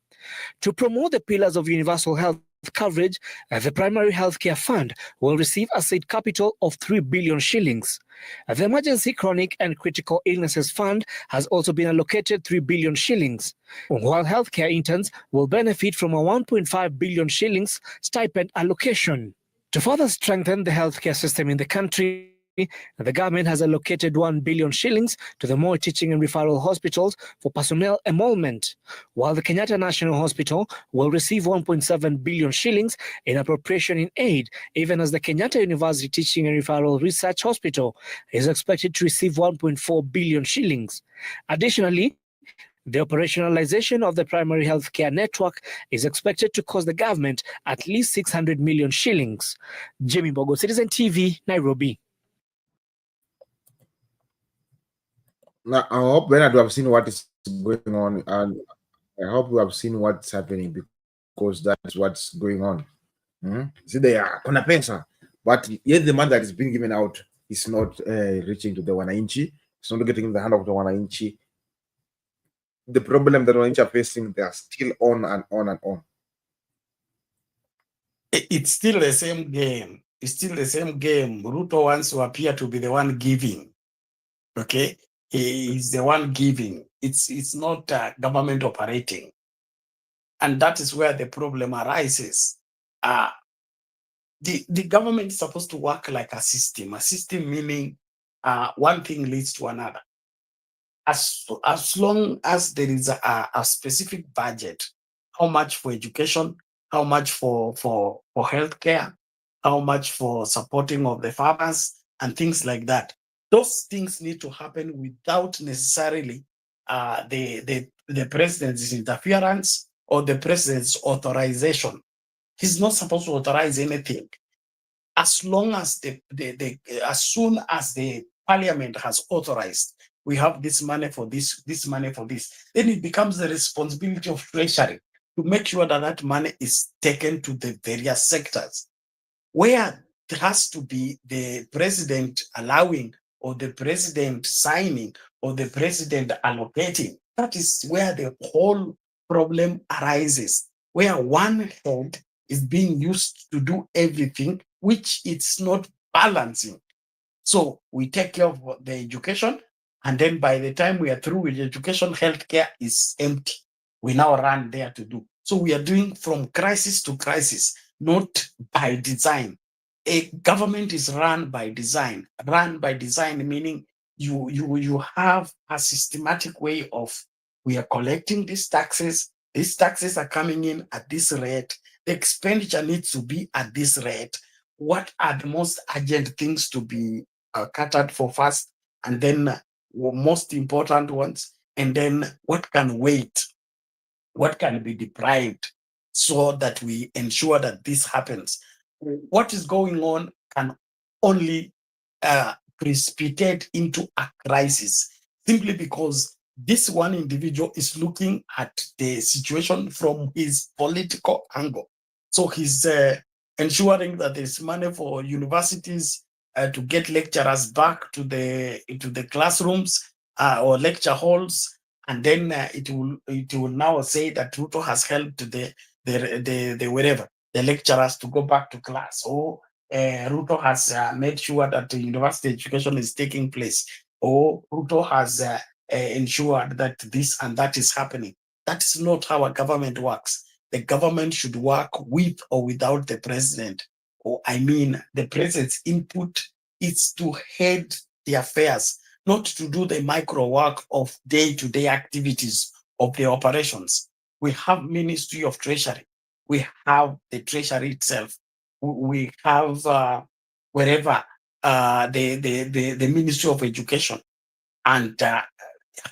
To promote the pillars of universal health coverage, the Primary Healthcare Fund will receive a seed capital of 3 billion shillings. The Emergency Chronic and Critical Illnesses Fund has also been allocated 3 billion shillings, while healthcare interns will benefit from a 1.5 billion shillings stipend allocation. To further strengthen the healthcare system in the country, the government has allocated 1 billion shillings to the Moi Teaching and Referral Hospitals for personnel emolument, while the Kenyatta National Hospital will receive 1.7 billion shillings in appropriation in aid, even as the Kenyatta University Teaching and Referral Research Hospital is expected to receive 1.4 billion shillings. Additionally, the operationalization of the primary healthcare network is expected to cost the government at least 600 million shillings. Jimmy Bogo, Citizen TV, Nairobi. Now, I hope Bernard, you have seen what is going on, and I hope you have seen what's happening, because that's what's going on. See, they are kuna pesa, but yet the money that is being given out is not reaching to the wananchi. It's not getting in the hand of the wananchi. The problem that wananchi are facing, they are still on and on and on. It's still the same game. It's still the same game. Ruto wants to appear to be the one giving. Okay, he is the one giving. It's not government operating, and that is where the problem arises. The government is supposed to work like a system. A system meaning one thing leads to another. As long as there is a specific budget, how much for education, how much for healthcare, how much for supporting of the farmers and things like that. Those things need to happen without necessarily the president's interference or the president's authorization. He's not supposed to authorize anything. As long as as soon as the parliament has authorized, we have this money for this money for this, then it becomes the responsibility of treasury to make sure that that money is taken to the various sectors where there has to be the president allowing or the president signing or the president allocating. That is where the whole problem arises, where one head is being used to do everything, which it's not balancing. So we take care of the education, and then by the time we are through with education, healthcare is empty. We now run there to do. So we are doing from crisis to crisis, not by design. A government is run by design. Run by design meaning you have a systematic way of, we are collecting these taxes. These taxes are coming in at this rate. The expenditure needs to be at this rate. What are the most urgent things to be catered for first, and then most important ones, and then what can wait, what can be deprived, so that we ensure that this happens. What is going on can only precipitate into a crisis, simply because this one individual is looking at the situation from his political angle. So he's ensuring that there's money for universities to get lecturers back to the classrooms or lecture halls, and then it will now say that Ruto has helped the wherever the lecturers to go back to class, or Ruto has made sure that the university education is taking place, or Ruto has ensured that this and that is happening. That is not how a government works. The government should work with or without the president. Or I mean, the president's input is to head the affairs, not to do the micro work of day-to-day activities of the operations. We have Ministry of Treasury. We have the Treasury itself. We have wherever the Ministry of Education and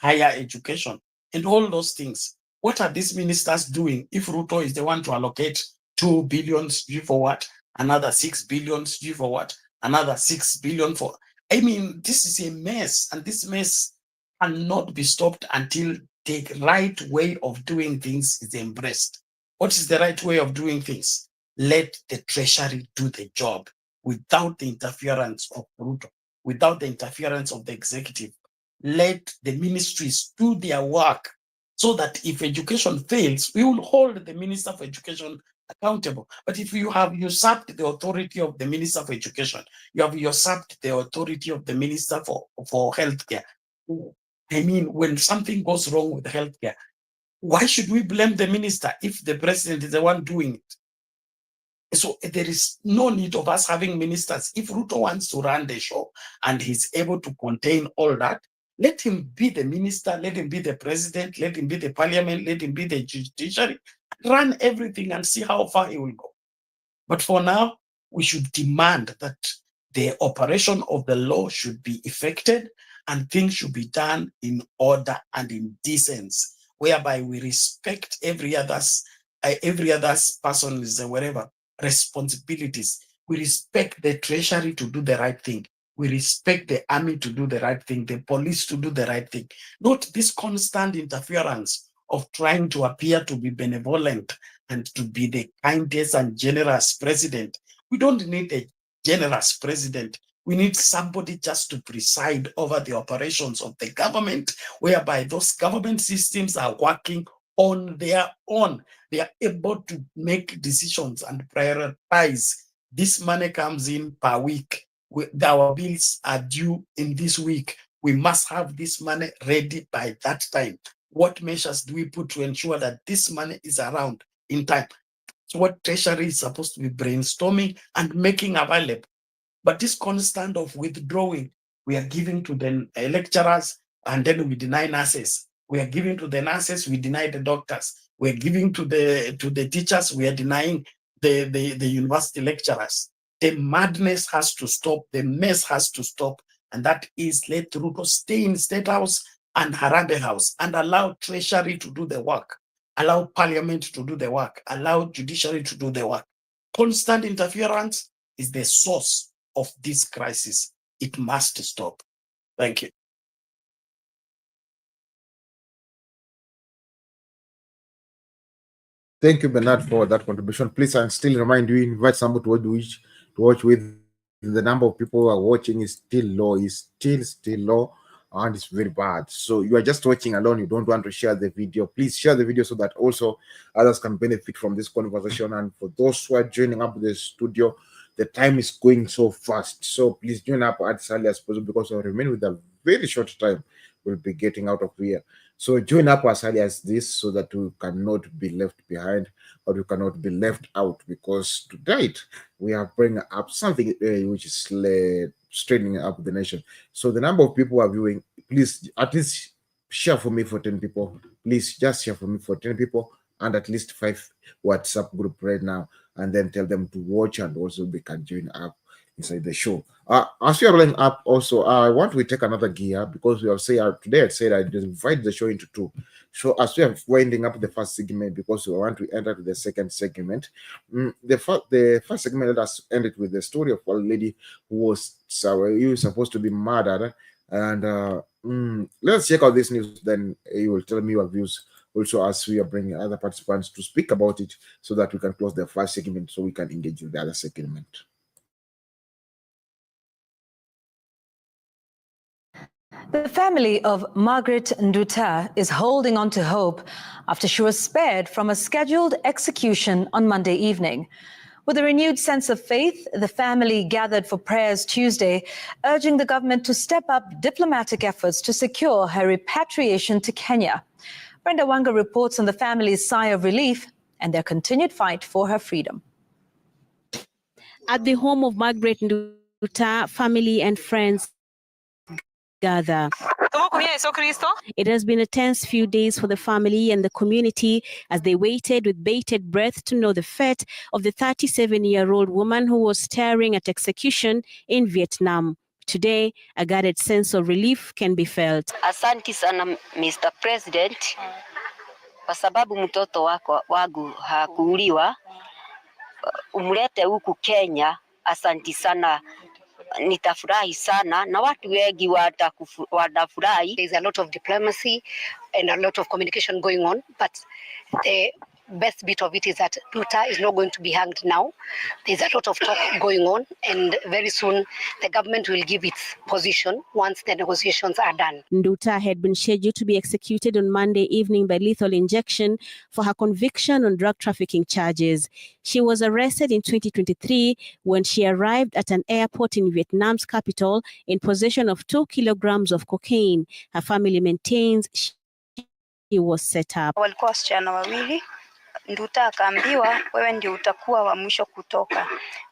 higher education and all those things. What are these ministers doing if Ruto is the one to allocate 2 billion for what, another 6 billion for what, another 6 billion for? I mean, this is a mess, and this mess cannot be stopped until the right way of doing things is embraced. What is the right way of doing things? Let the treasury do the job without the interference of Ruto, without the interference of the executive. Let the ministries do their work, so that if education fails, we will hold the Minister for Education accountable. But if you have usurped the authority of the Minister for Education, you have usurped the authority of the Minister for Healthcare. I mean, when something goes wrong with healthcare, why should we blame the minister if the president is the one doing it? So there is no need of us having ministers. If Ruto wants to run the show and he's able to contain all that, let him be the minister, let him be the president, let him be the parliament, let him be the judiciary, run everything and see how far he will go. But for now, we should demand that the operation of the law should be effected and things should be done in order and in decency, whereby we respect every other's person's whatever responsibilities. We respect the treasury to do the right thing. We respect the army to do the right thing, the police to do the right thing. Not this constant interference of trying to appear to be benevolent and to be the kindest and generous president. We don't need a generous president. We need somebody just to preside over the operations of the government, whereby those government systems are working on their own. They are able to make decisions and prioritize. This money comes in per week. Our bills are due in this week. We must have this money ready by that time. What measures do we put to ensure that this money is around in time? So what Treasury is supposed to be brainstorming and making available. But this constant of withdrawing, we are giving to the lecturers and then we deny nurses. We are giving to the nurses, we deny the doctors. We are giving to the teachers, we are denying the university lecturers. The madness has to stop, the mess has to stop, and that is let Ruto stay in State House and Harambee House and allow Treasury to do the work, allow Parliament to do the work, allow Judiciary to do the work. Constant interference is the source of this crisis. It must stop. Thank you. Thank you, Bernard, for that contribution. Please, and still remind you, invite somebody to watch with. The number of people who are watching is still low, still low, and it's very bad. So you are just watching alone. You don't want to share the video. Please share the video so that also others can benefit from this conversation. And for those who are joining up the studio, the time is going so fast. So please join up as early as possible because we'll remain with a very short time. We'll be getting out of here. So join up as early as this so that we cannot be left behind or we cannot be left out, because tonight we are bringing up something which is straightening up the nation. So the number of people who are viewing, please at least share for me for 10 people. Please just share for me for 10 people and at least 5 WhatsApp group right now, and then tell them to watch and also they can join up inside the show. As we are rolling up, also, I want to take another gear because we have said today. I said I divide the show into 2. So as we are winding up the first segment, because we want to enter to the second segment, the first segment, let us end it with the story of a lady who was supposed to be murdered. And let's check out this news. Then you will tell me your views. Also, as we are bringing other participants to speak about it, so that we can close the first segment, so we can engage with the other segment. The family of Margaret Nduta is holding on to hope after she was spared from a scheduled execution on Monday evening. With a renewed sense of faith, the family gathered for prayers Tuesday, urging the government to step up diplomatic efforts to secure her repatriation to Kenya. Brenda Wanga reports on the family's sigh of relief and their continued fight for her freedom. At the home of Margaret Nduta, family and friends gather. It has been a tense few days for the family and the community as they waited with bated breath to know the fate of the 37-year-old woman who was staring at execution in Vietnam. Today, a guarded sense of relief can be felt. Asante sana Mr. President, kwa sababu mtoto wangu hakuuliwa, umlete huku Kenya. Asante sana. Nitafurahi sana na watu wengi watafurahi. There's a lot of diplomacy and a lot of communication going on, but best bit of it is that Nduta is not going to be hanged now. There's a lot of talk going on, and very soon the government will give its position once the negotiations are done. Nduta had been scheduled to be executed on Monday evening by lethal injection for her conviction on drug trafficking charges. She was arrested in 2023 when she arrived at an airport in Vietnam's capital in possession of 2 kilograms of cocaine. Her family maintains she was set up. Walikuwa wasichana wawili. Nduta akaambiwa wewe ndio utakuwa wa mwisho kutoka.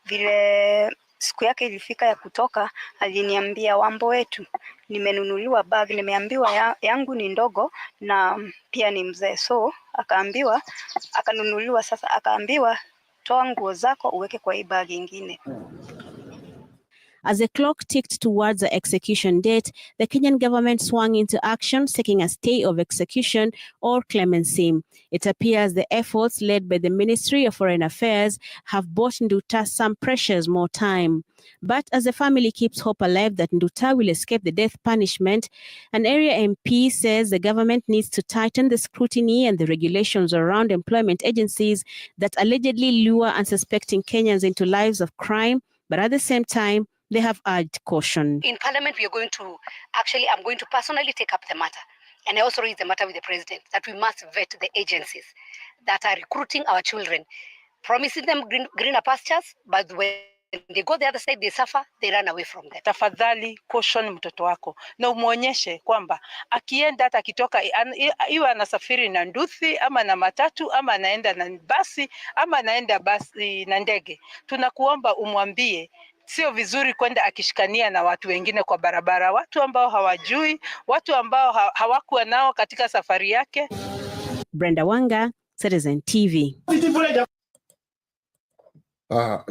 Vile siku yake ilifika ya kutoka, aliniambia, Wambo wetu, nimenunuliwa bag, nimeambiwa yangu ni ndogo na pia ni mzee. So akaambiwa, akanunuliwa sasa, akaambiwa toa nguo zako uweke kwa hii bag ingine. As the clock ticked towards the execution date, the Kenyan government swung into action, seeking a stay of execution or clemency. It appears the efforts led by the Ministry of Foreign Affairs have bought Nduta some precious more time. But as the family keeps hope alive that Nduta will escape the death punishment, an area MP says the government needs to tighten the scrutiny and the regulations around employment agencies that allegedly lure unsuspecting Kenyans into lives of crime, but at the same time, they have urged caution. In Parliament, I'm going to personally take up the matter. And I also raise the matter with the President that we must vet the agencies that are recruiting our children, promising them greener pastures, but when they go the other side, they suffer, they run away from them. Tafadhali caution mtoto wako na umuonyeshe kwamba akienda hata akitoka iwe anasafiri na nduthi ama na matatu ama anaenda na basi ama anaenda basi na ndege. Tunakuomba umwambie sio vizuri kwenda akishikania na watu wengine kwa barabara, watu ambao hawajui, watu ambao hawakuwa nao katika safari yake. Brenda Wanga, Citizen TV.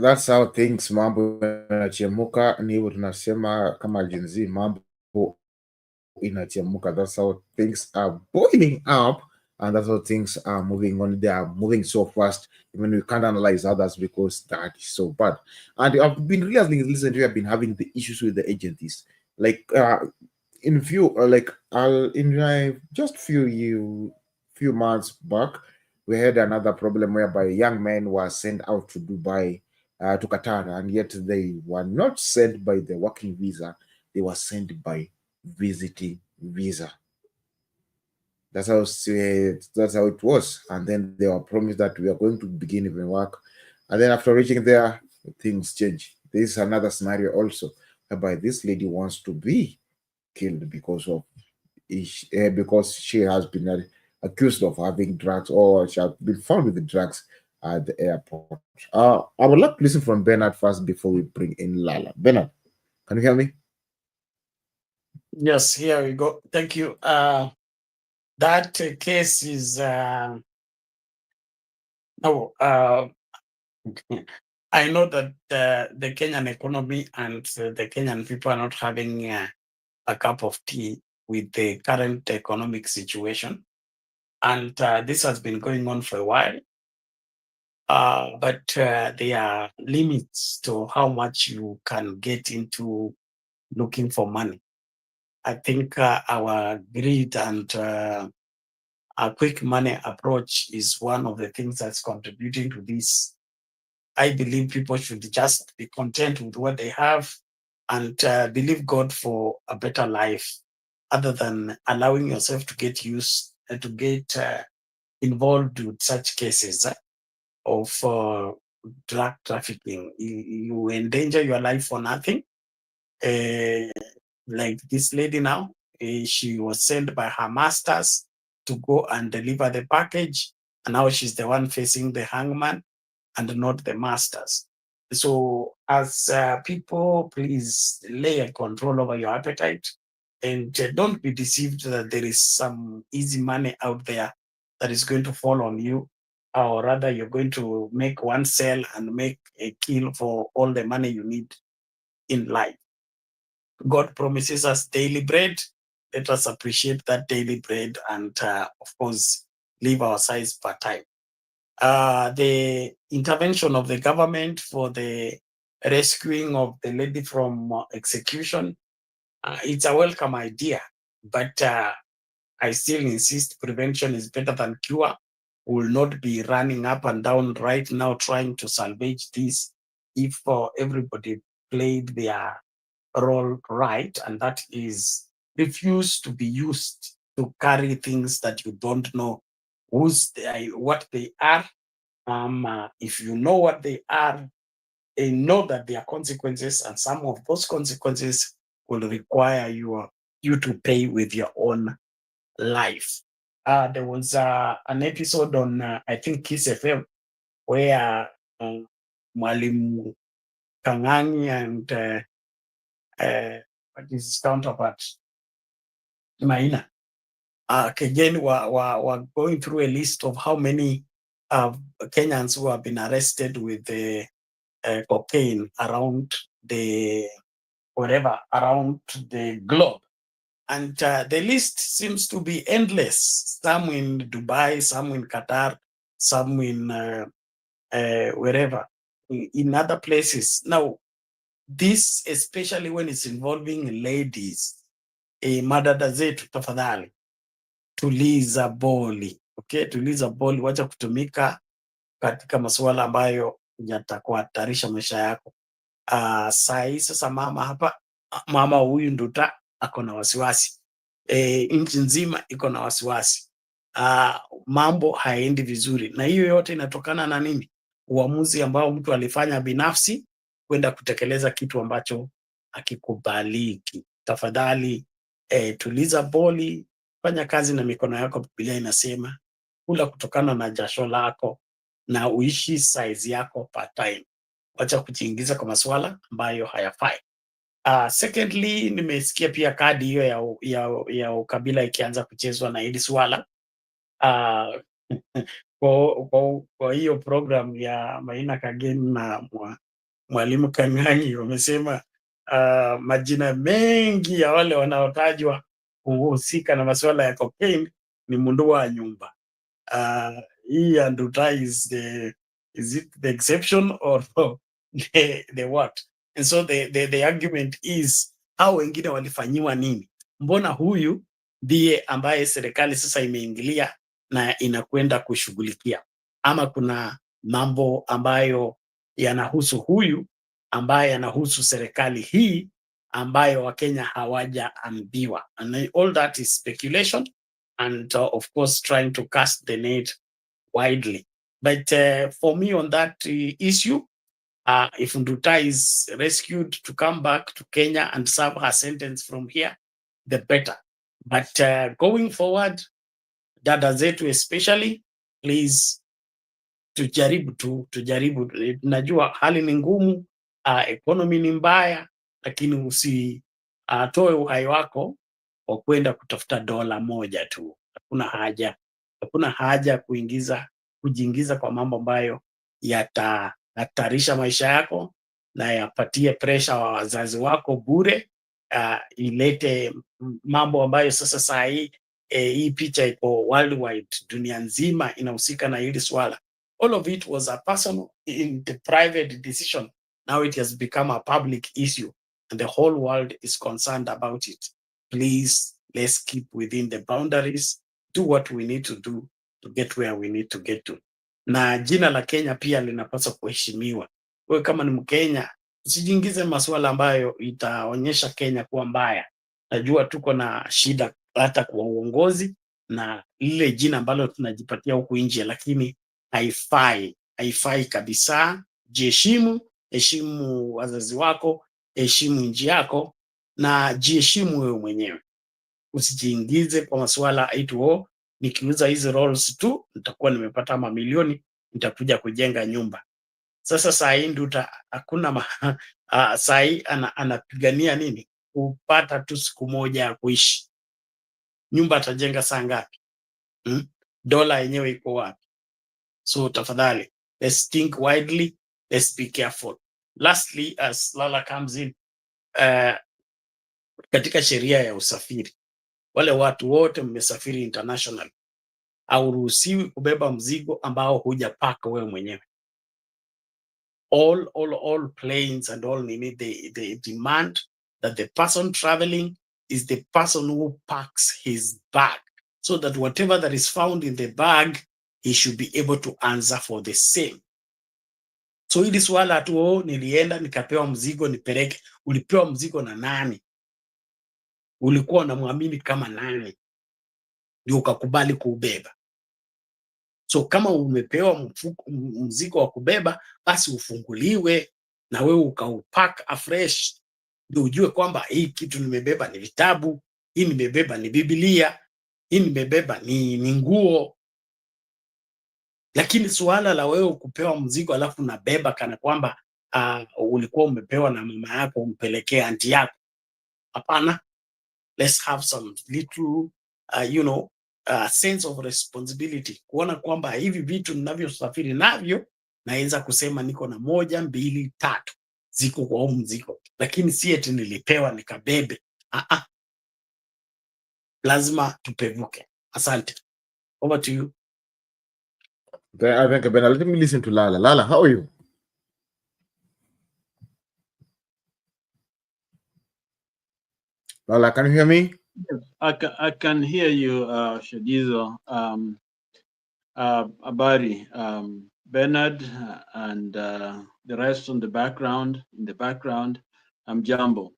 That's how things mambo inachemuka, ni hivyo tunasema kama Gen Z, mambo inachemuka. That's how things are boiling up, and that's how things are moving on. They are moving so fast, even we can't analyze others because that is so bad. And I've been realizing recently, I've been having the issues with the agencies. Like in just few months back, we had another problem whereby young men were sent out to Dubai, to Qatar, and yet they were not sent by the working visa, they were sent by visiting visa. That's how it was. And then they were promised that we are going to begin even work. And then after reaching there, things change. This is another scenario also, whereby this lady wants to be killed because she has been accused of having drugs, or she has been found with the drugs at the airport. I would like to listen from Bernard first before we bring in Lala. Bernard, can you hear me? Yes, here we go. Thank you. That case is I know that the Kenyan economy and the Kenyan people are not having a cup of tea with the current economic situation, and this has been going on for a while. But there are limits to how much you can get into looking for money. I think our greed and a quick money approach is one of the things that's contributing to this. I believe people should just be content with what they have and believe God for a better life, other than allowing yourself to get involved with such cases of drug trafficking. You endanger your life for nothing. Like this lady now, she was sent by her masters to go and deliver the package, and now she's the one facing the hangman and not the masters. So as people, please lay a control over your appetite, and don't be deceived that there is some easy money out there that is going to fall on you, or rather you're going to make one sell and make a kill for all the money you need in life. God promises us daily bread. Let us appreciate that daily bread and, of course, live our size per time. The intervention of the government for the rescuing of the lady from execution, it's a welcome idea, but I still insist prevention is better than cure. will not be running up and down right now trying to salvage this if everybody played their role right, and that is refuse to be used to carry things that you don't know what they are. If you know what they are, know that there are consequences, and some of those consequences will require you to pay with your own life. There was an episode on I think Kiss FM where Mwalimu Kang'ang'i and what is his counterpart Maina again were going through a list of how many Kenyans who have been arrested with the cocaine around the around the globe. And the list seems to be endless. Some in Dubai, some in Qatar, some in wherever, in other places. Now, this, especially when it's involving ladies, madada zetu tafadhali, tuliza boli. Okay, tuliza boli, wacha kutumika katika masuala ambayo yatakuhatarisha maisha yako. Saa hii sasa mama huyu Nduta ako na wasiwasi, nchi nzima iko na wasiwasi, mambo haendi vizuri, na hiyo yote inatokana na nini? Uamuzi ambao mtu alifanya binafsi kwenda kutekeleza kitu ambacho hakikubaliki. Tafadhali tuliza boli, fanya kazi na mikono yako. Biblia inasema kula kutokana na jasho lako na uishi size yako part time. Wacha kujiingiza kwa masuala ambayo hayafai. Secondly, nimesikia pia kadi hiyo ya ukabila ikianza kuchezwa na hili swala. Kwa hiyo program ya Maina Kageni na Mwalimu Kang'ang'i wamesema majina mengi ya wale wanaotajwa kuhusika na masuala ya cocaine ni mundu wa nyumba. Hii ya Nduta is it the exception or the what? And so the argument is hao wengine walifanyiwa nini? Mbona huyu ndiye ambaye serikali sasa imeingilia na inakwenda kushughulikia? Ama kuna mambo ambayo yanahusu huyu ambaye yanahusu serikali hii ambayo Wakenya hawajaambiwa? And all that is speculation and of course trying to cast the net widely. But for me on that issue, if Nduta is rescued to come back to Kenya and serve her sentence from here, the better. But going forward, dada zetu especially, please tujaribu. Najua hali ni ngumu, economy ni mbaya, lakini usitoe uhai wako kwa kwenda kutafuta dola moja tu. Hakuna haja kujiingiza kwa mambo ambayo yatahatarisha maisha yako na yapatie pressure wa wazazi wako bure, ilete mambo ambayo sasa saa hii picha iko worldwide, dunia nzima inahusika na hili swala. All of it was a personal in the private decision. Now it has become a public issue and the whole world is concerned about it. Please, let's keep within the boundaries, do what we need to do to get where we need to get to. Na jina la Kenya pia linapaswa kuheshimiwa. Wewe kama ni Mkenya, usijiingize masuala ambayo itaonyesha Kenya kuwa mbaya. Najua tuko na shida hata kwa uongozi na lile jina ambalo tunajipatia huku nje, lakini haifai kabisa. Jiheshimu, heshimu wazazi wako, heshimu nchi yako na jiheshimu wewe mwenyewe. Usijiingize kwa masuala ito, nikiuza hizi rolls tu nitakuwa nimepata mamilioni, nitakuja kujenga nyumba. Sasa saa hii Nduta hakuna saa hii anapigania nini? Kupata tu siku moja ya kuishi. Nyumba atajenga saa ngapi? Dola yenyewe iko wapi? So tafadhali, let's think widely, let's be careful. Lastly, as Lala comes in, katika sheria ya usafiri, wale watu wote mmesafiri international, hauruhusiwi kubeba mzigo ambao hujapaka wewe mwenyewe. All planes and all they demand that the person traveling is the person who packs his bag, so that whatever that is found in the bag he should be able to answer for the same. So hili swala tu nilienda nikapewa mzigo nipeleke, ulipewa mzigo na nani? Ulikuwa unamwamini kama nani ndio ukakubali kuubeba? So kama umepewa mzigo wa kubeba, basi ufunguliwe na wewe ukaupack afresh, ndio ujue kwamba hii kitu nimebeba ni vitabu, hii nimebeba ni Biblia, hii nimebeba ni nguo. Lakini suala la wewe kupewa mzigo alafu unabeba kana kwamba ulikuwa umepewa na mama yako umpelekee aunti yako, hapana. Let's have some little sense of responsibility, kuona kwamba hivi vitu ninavyosafiri navyo naweza kusema niko na 1, 2, 3 ziko kwa huu mzigo, lakini si eti nilipewa nikabebe. Lazima tupevuke. Asante. Over to you. I think, Ben, let me listen to Lala. Lala, how are you? Lala, can you hear me? Yes, I can hear you, Shadizo, Abari, Bernard, and the rest in the background. I'm Jambo.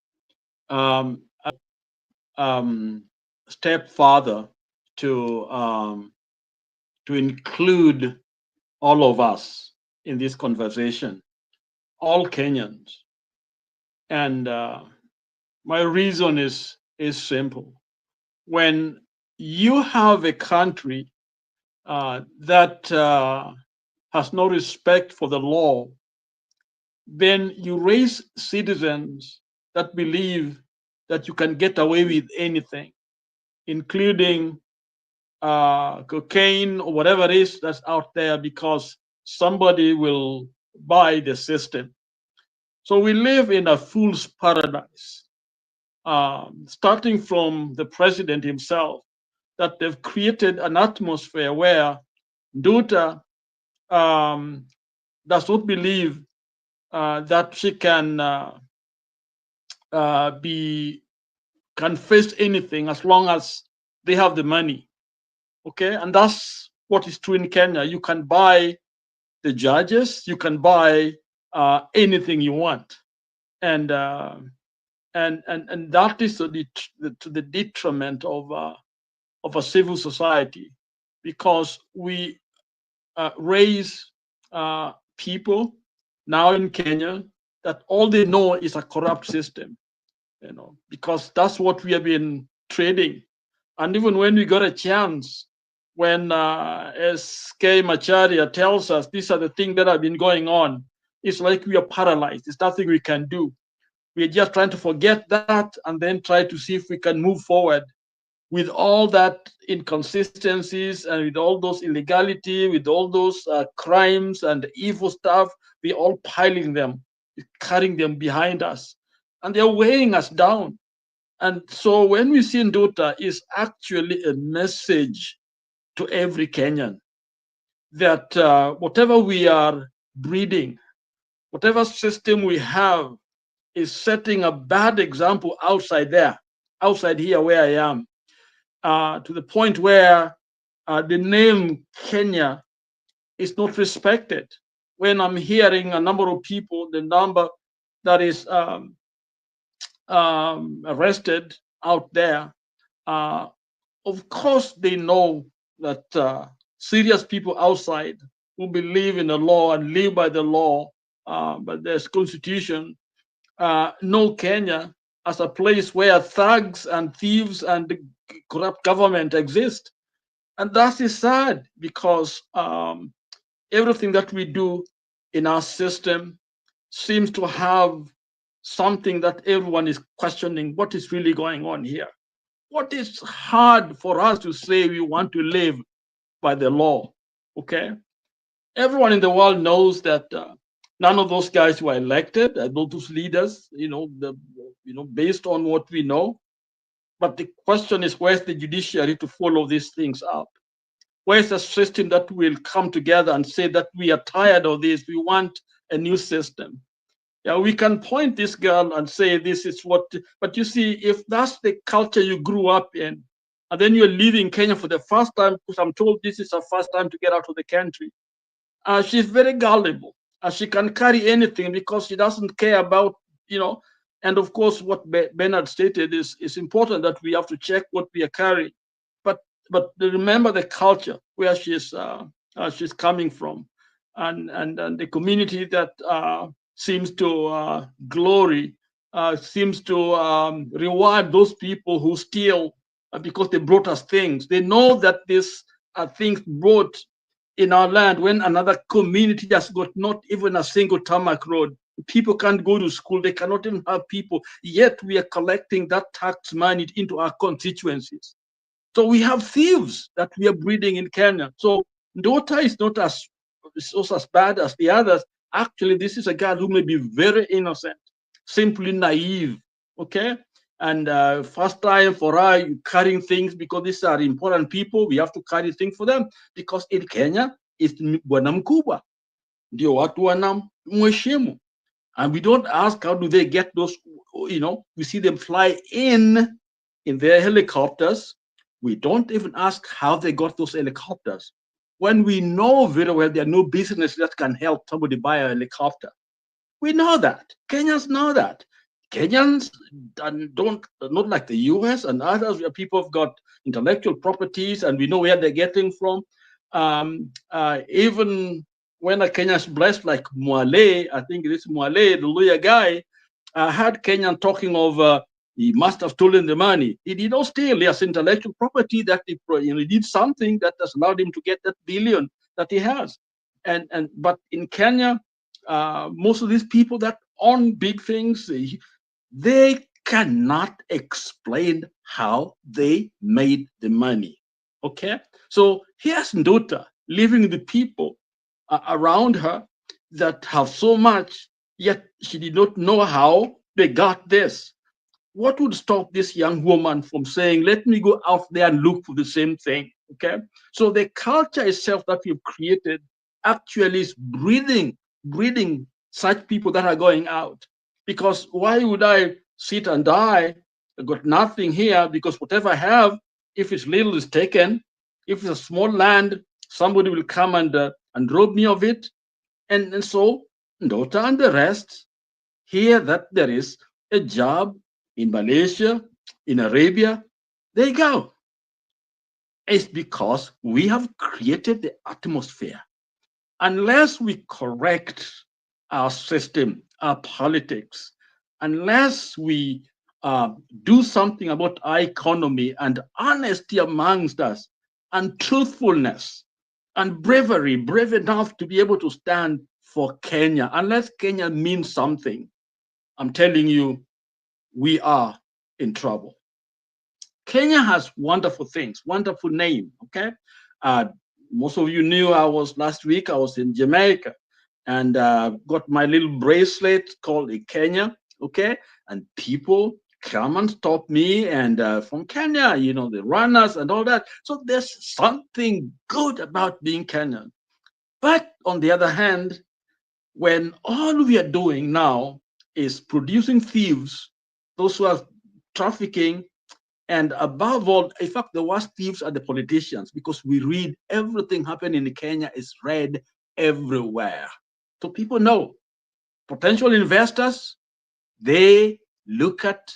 Step further to include all of us in this conversation, all Kenyans, and my reason is simple. When you have a country that has no respect for the law, then you raise citizens that believe that you can get away with anything, including cocaine or whatever it is that's out there, because somebody will buy the system. So we live in a fool's paradise, starting from the president himself, that they've created an atmosphere where Nduta does not believe that she can face anything as long as they have the money. Okay, and that's what is true in Kenya. You can buy the judges, you can buy anything you want, and that is to the detriment of a civil society, because we raise people now in Kenya that all they know is a corrupt system, because that's what we have been trading. And even when we got a chance, when S.K. Macharia tells us these are the things that have been going on, it's like we are paralyzed. There's nothing we can do. We're just trying to forget that and then try to see if we can move forward with all that inconsistencies and with all those illegality, with all those crimes and evil stuff. We're all piling them, carrying them behind us, and they're weighing us down. And so when we see Nduta, is actually a message to every Kenyan that whatever we are breeding, whatever system we have, is setting a bad example outside here where I am, to the point where the name Kenya is not respected. When I'm hearing a number of people, the number that is arrested out there, of course they know that serious people outside who believe in the law and live by the law, but there's constitution, know Kenya as a place where thugs and thieves and corrupt government exist. And that is sad, because everything that we do in our system seems to have something that everyone is questioning. What is really going on here? What is hard for us to say we want to live by the law? Okay, everyone in the world knows that none of those guys were elected, those leaders, based on what we know. But the question is, where's the judiciary to follow these things up? Where's a system that will come together and say that we are tired of this, we want a new system? Yeah, we can point this girl and say this is what, but you see, if that's the culture you grew up in, and then you're leaving Kenya for the first time, because I'm told this is her first time to get out of the country. She's very gullible. She can carry anything because she doesn't care about, and of course, what Bernard stated is important, that we have to check what we are carrying. But remember the culture where she's coming from, and the community that seems to glory, seems to reward those people who steal because they brought us things. They know that these are things brought in our land when another community has got not even a single tarmac road. People can't go to school, they cannot even have people, yet we are collecting that tax money into our constituencies. So we have thieves that we are breeding in Kenya. So Ndota is not as bad as the others. Actually, this is a girl who may be very innocent, simply naive, okay? And first time for her, carrying things, because these are important people, we have to carry things for them, because in Kenya, it's bwana mkubwa, ndio watu wanamheshimu. And we don't ask how do they get those, we see them fly in their helicopters. We don't even ask how they got those helicopters, when we know very well there are no business that can help somebody buy a helicopter. We know that. Kenyans know that. Kenyans don't, not like the US and others, where people have got intellectual properties and we know where they're getting from. Even when a Kenyan is blessed, like Mwale, I think it is Mwale, the lawyer guy, I heard Kenyan talking of he must have stolen the money. He did not steal. He has intellectual property that he did something that has allowed him to get that billion that he has. But in Kenya, most of these people that own big things, they cannot explain how they made the money. Okay, so here's Ndota living with the people around her that have so much, yet she did not know how they got this. What would stop this young woman from saying, let me go out there and look for the same thing? Okay, so the culture itself that we've created actually is breeding such people that are going out. Because why would I sit and die? I got nothing here, because whatever I have, if it's little, is taken. If it's a small land, somebody will come and rob me of it. And so Ndota and the rest hear that there is a job in Malaysia, in Arabia, they go. It's because we have created the atmosphere. Unless we correct our system, our politics, unless we do something about our economy and honesty amongst us, and truthfulness and bravery, brave enough to be able to stand for Kenya, unless Kenya means something, I'm telling you, we are in trouble. Kenya has wonderful things, wonderful name, okay? Most of you knew last week I was in Jamaica and got my little bracelet called a Kenya, okay? And people come and stop me, and from Kenya, the runners and all that. So there's something good about being Kenyan. But on the other hand, when all we are doing now is producing thieves, those who are trafficking, and above all, in fact, the worst thieves are the politicians, because we read everything happening in Kenya is read everywhere. So people know potential investors, they look at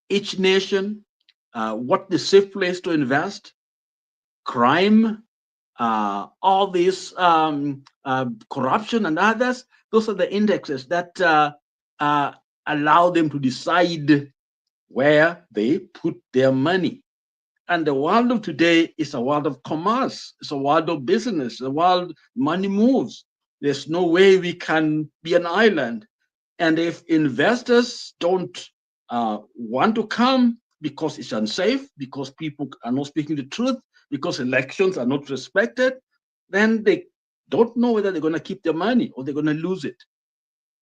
each nation, what the safe place to invest, crime, all this corruption and others. Those are the indexes that allow them to decide where they put their money. And the world of today is a world of commerce. It's a world of business, a world money moves. There's no way we can be an island. And if investors don't want to come because it's unsafe, because people are not speaking the truth, because elections are not respected, then they don't know whether they're going to keep their money or they're going to lose it.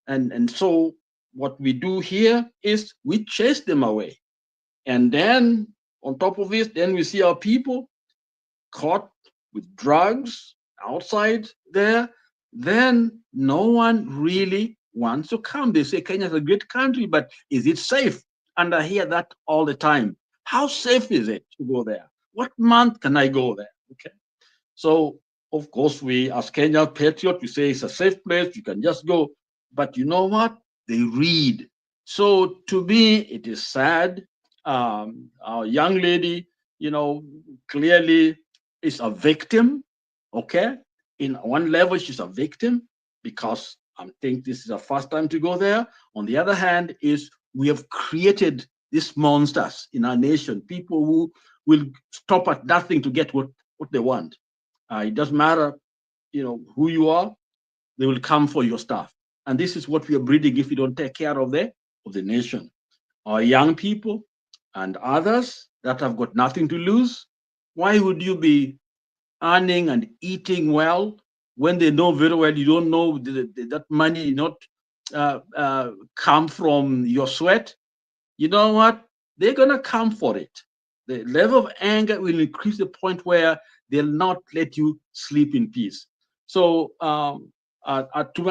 And so what we do here is we chase them away. And then on top of it, then we see our people caught with drugs outside there. Then no one really wants to come. They say Kenya is a great country, but is it safe? And I hear that all the time. How safe is it to go there? What month can I go there? Okay. So, of course, we as Kenya patriot, we say it's a safe place, you can just go. But you know what? They read. So to me, it is sad. Our young lady, clearly is a victim. Okay. In one level, she's a victim because I think this is her first time to go there. On the other hand, is we have created these monsters in our nation, people who will stop at nothing to get what they want. It doesn't matter, who you are, they will come for your stuff. And this is what we are breeding if we don't take care of the nation. Our young people and others that have got nothing to lose, why would you be earning and eating well when they know very well you don't know that money not come from your sweat? You know what? They're going to come for it. The level of anger will increase the point where they'll not let you sleep in peace. So I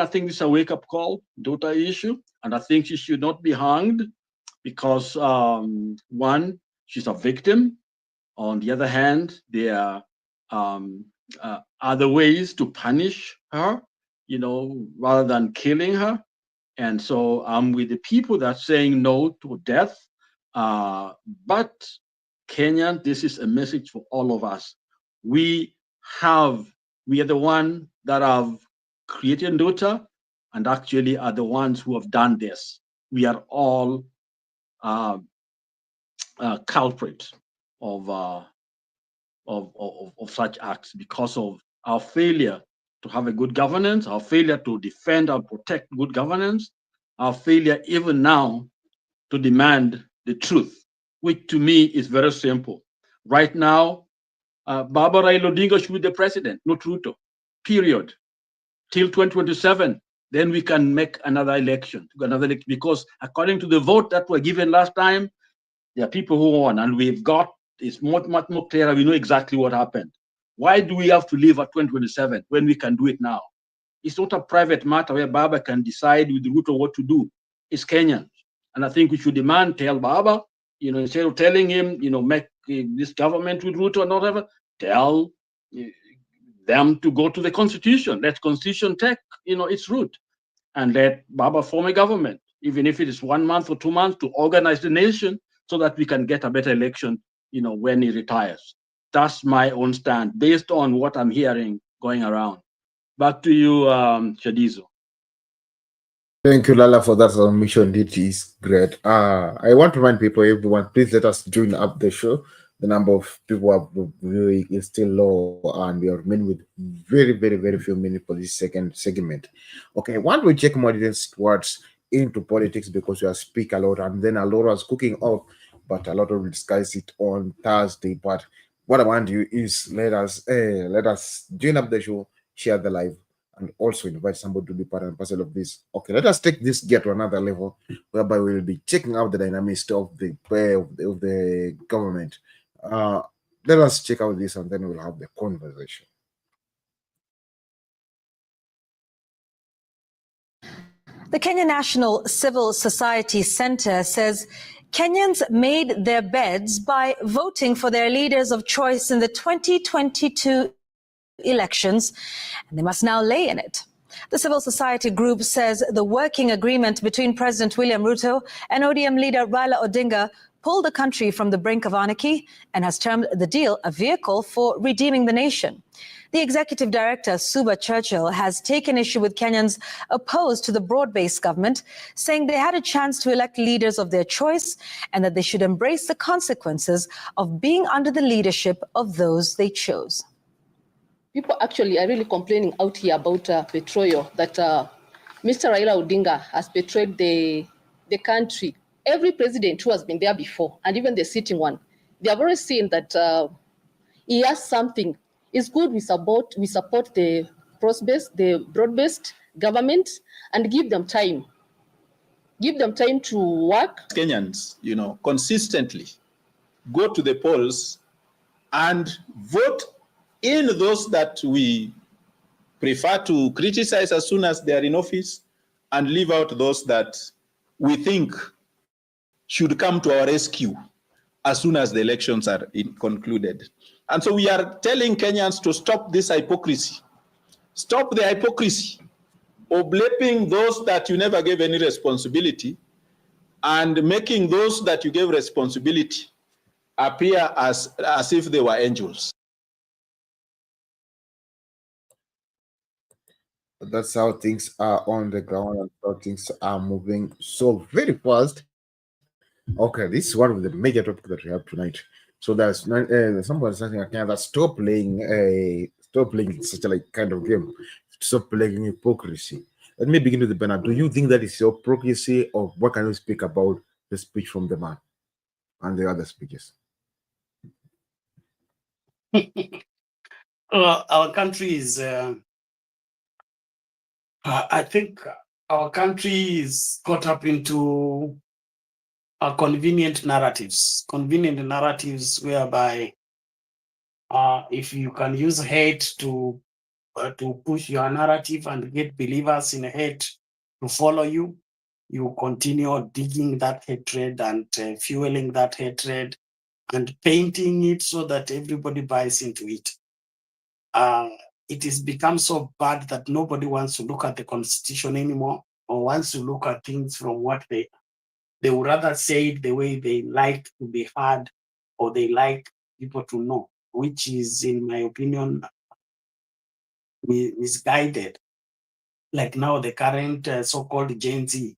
think this is a wake-up call, daughter issue, and I think she should not be hanged because, one, she's a victim. On the other hand, there are other ways to punish her, rather than killing her. And so I'm with the people that are saying no to death. But Kenya, this is a message for all of us. We are the one that have created Ndota and actually are the ones who have done this. We are all culprits of such acts because of our failure to have a good governance, our failure to defend and protect good governance, our failure even now to demand the truth, which to me is very simple. Right now, Baba Raila Odinga should be the president, not Ruto, period. Till 2027, then we can make another election, because according to the vote that were given last time, there are people who won, and it's much more clear. We know exactly what happened. Why do we have to live at 2027 when we can do it now? It's not a private matter where Baba can decide with Ruto what to do. It's Kenyans. And I think we should tell Baba, instead of telling him, make this government with Ruto and whatever, tell them to go to the constitution. Let constitution take, its route, and let Baba form a government, even if it is 1 month or 2 months, to organize the nation so that we can get a better election, when he retires. That's my own stand based on what I'm hearing going around. Back to you, Shadizo. Thank you, Lala, for that submission. It is great. I want to remind people, everyone, please let us join up the show. The number of people viewing is still low, and we are remaining with very, very, very few minutes for this second segment. Okay, once we check more details towards into politics, because we are speak a lot, and then a lot is cooking up, but a lot of discuss it on Thursday. But what I want you is let us join up the show, share the live, and also invite somebody to be part and parcel of this. Okay, let us take this get to another level, whereby we'll be checking out the dynamics of the government. Let us check out this, and then we'll have the conversation. The Kenya National Civil Society Centre says Kenyans made their beds by voting for their leaders of choice in the 2022 elections, and they must now lay in it. The civil society group says the working agreement between President William Ruto and ODM leader Raila Odinga pulled the country from the brink of anarchy and has termed the deal a vehicle for redeeming the nation. The executive director, Suba Churchill, has taken issue with Kenyans opposed to the broad-based government, saying they had a chance to elect leaders of their choice and that they should embrace the consequences of being under the leadership of those they chose. People actually are really complaining out here about betrayal, that Mr. Raila Odinga has betrayed the country. Every president who has been there before, and even the sitting one, they have already seen that he has something. It's good we support the broad-based government, and give them time. Give them time to work. Kenyans, consistently go to the polls and vote in those that we prefer to criticize as soon as they are in office, and leave out those that we think should come to our rescue as soon as the elections are concluded. And so we are telling Kenyans to stop this hypocrisy. Stop the hypocrisy of blaming those that you never gave any responsibility and making those that you gave responsibility appear as if they were angels. That's how things are on the ground and how things are moving so very fast. Okay, this is one of the major topics that we have tonight. So there's someone saying I can stop playing such a like kind of game. Stop playing hypocrisy. Let me begin with the Bernard. Do you think that is hypocrisy, or what can you speak about the speech from the man and the other speeches? Our country is, I think our country is caught up into convenient narratives whereby if you can use hate to push your narrative and get believers in hate to follow you, you continue digging that hatred and fueling that hatred and painting it so that everybody buys into it. It has become so bad that nobody wants to look at the constitution anymore or wants to look at things from what they would rather say it the way they like to be heard or they like people to know, which is, in my opinion, misguided. Like now, the current so-called Gen Z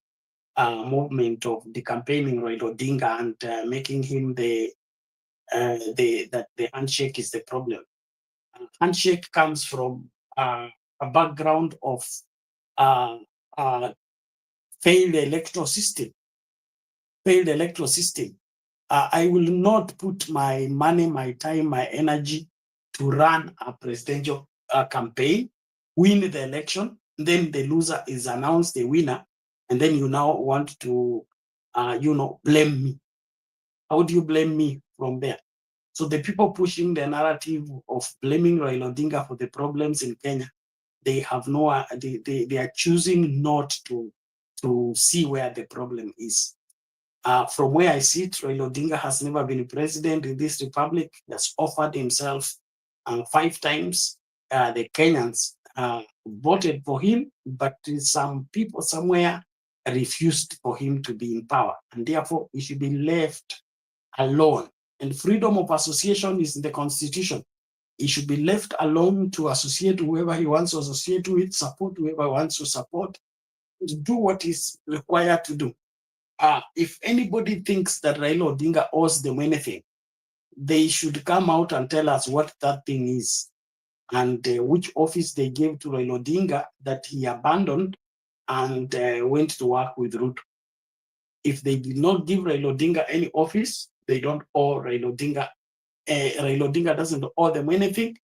movement of the campaigning Raila Odinga and making him that the handshake is the problem. Handshake comes from a background of failed electoral system. I will not put my money, my time, my energy to run a presidential campaign, win the election, then the loser is announced the winner, and then you now want to, blame me. How do you blame me from there? So the people pushing the narrative of blaming Raila Odinga for the problems in Kenya, they have they are choosing not to see where the problem is. From where I sit, Raila Odinga has never been president in this republic. He has offered himself 5 times. The Kenyans voted for him, but some people somewhere refused for him to be in power, and therefore he should be left alone. And freedom of association is in the constitution. He should be left alone to associate whoever he wants to associate with, support whoever he wants to support, to do what is required to do. If anybody thinks that Raila Odinga owes them anything, they should come out and tell us what that thing is and which office they gave to Raila Odinga that he abandoned and went to work with Ruto. If they did not give Raila Odinga any office, they don't owe Raila Odinga. Raila Odinga doesn't owe them anything,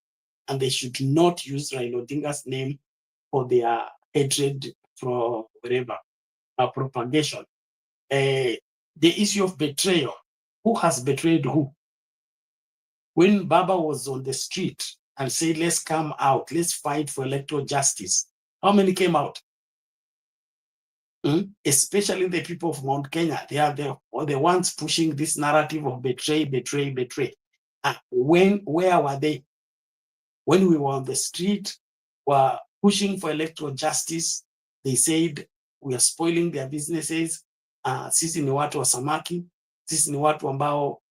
and they should not use Raila Odinga's name for their hatred for whatever propagation. The issue of betrayal. Who has betrayed who? When Baba was on the street and said, let's come out, let's fight for electoral justice, how many came out? Especially the people of Mount Kenya. They are the ones pushing this narrative of betray. Where were they? When we were on the street, were pushing for electoral justice, they said we are spoiling their businesses. Sisi ni watu wa samaki, sisi ni watu ambao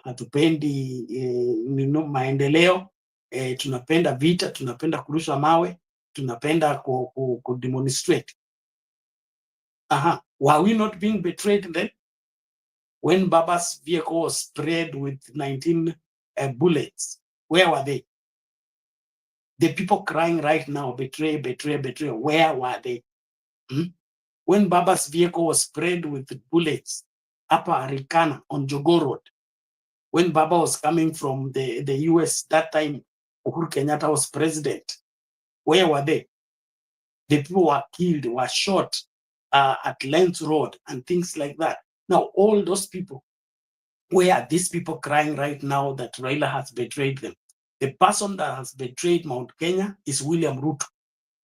hatupendi maendeleo, tunapenda vita, tunapenda kurusha mawe, tunapenda kudemonstrate. Were we not being betrayed then? When Baba's vehicle was sprayed with 19 bullets, where were they? The people crying right now, betray, where were they? When Baba's vehicle was sprayed with bullets, Upper Arikana on Jogo Road, when Baba was coming from the US, that time Uhuru Kenyatta was president, where were they? The people were killed, were shot at Lens Road and things like that. Now, all those people, where are these people crying right now that Raila has betrayed them? The person that has betrayed Mount Kenya is William Ruto.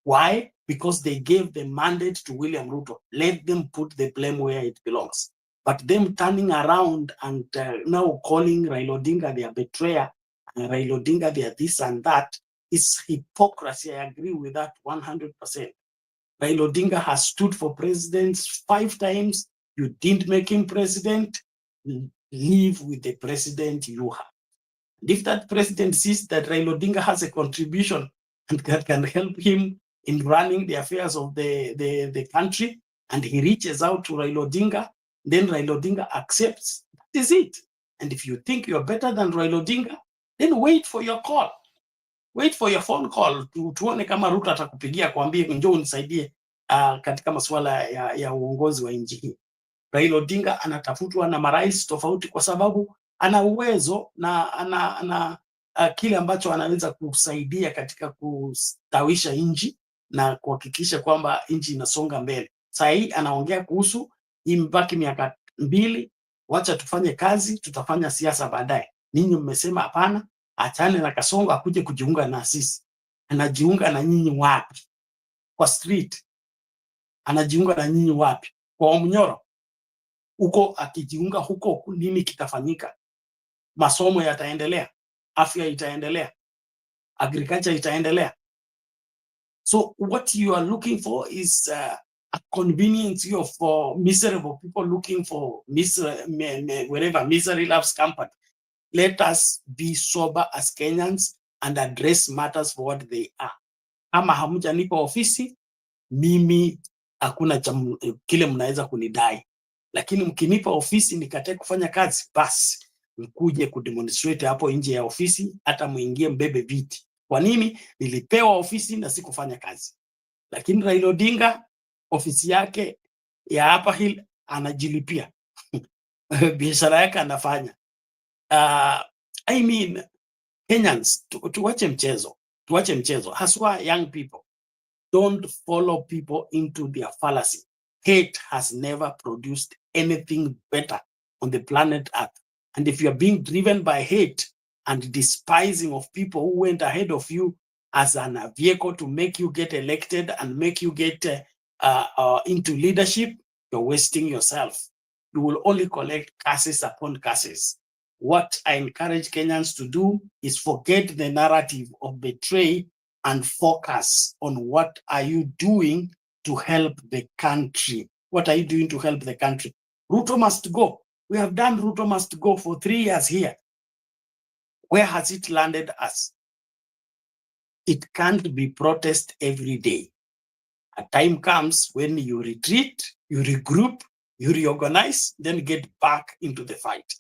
Why? Because they gave the mandate to William Ruto. Let them put the blame where it belongs. But them turning around and now calling Raila Odinga their betrayer, and Raila Odinga their this and that, is hypocrisy. I agree with that 100%. Raila Odinga has stood for president 5 times. You didn't make him president. Live with the president you have. And if that president sees that Raila Odinga has a contribution and can help him in running the affairs of the country, and he reaches out to Raila Odinga, then Raila Odinga accepts. That is it. And if you think you're better than Raila Odinga, then wait for your call. Wait for your phone call. Tuone kama Ruto atakupigia kuambia njoo unisaidie katika masuala ya uongozi wa nchi hii. Raila Odinga anatafutwa na marais tofauti kwa sababu ana uwezo na ana kile ambacho anaweza kusaidia katika kustawisha nchi na kuhakikisha kwamba nchi inasonga mbele. Sasa hii anaongea kuhusu imbaki miaka 2, wacha tufanye kazi, tutafanya siasa baadaye. Ninyi mmesema hapana, achane na Kasongo akuje kujiunga na sisi. Anajiunga na nyinyi wapi? Kwa street. Anajiunga na nyinyi wapi? Kwa Mnyoro. Huko akijiunga huko nini kitafanyika? Masomo yataendelea, afya itaendelea, agriculture itaendelea. So what you are looking for is a convenience of miserable people looking for wherever misery loves company. Let us be sober as Kenyans and address matters for what they are. Kama hamjanipa ofisi, mimi hakuna kile mnaweza kunidai. Lakini mkinipa ofisi nikatae kufanya kazi, basi mkuje kudemonstrate hapo nje ya ofisi, hata muingie mbebe viti. Kwa nini? Nilipewa ofisi na sikufanya kazi. Lakini Raila Odinga ofisi yake ya hapa hill anajilipia. Biashara yake anafanya. I mean, Kenyans, tuwache mchezo. Tuwache mchezo. Haswa young people. Don't follow people into their fallacy. Hate has never produced anything better on the planet Earth. And if you are being driven by hate and despising of people who went ahead of you as a vehicle to make you get elected and make you get into leadership, you're wasting yourself. You will only collect curses upon curses. What I encourage Kenyans to do is forget the narrative of betray and focus on what are you doing to help the country. What are you doing to help the country? Ruto must go. We have done Ruto must go for 3 years here. Where has it landed us? It can't be protest every day. A time comes when you retreat, you regroup, you reorganize, then get back into the fight.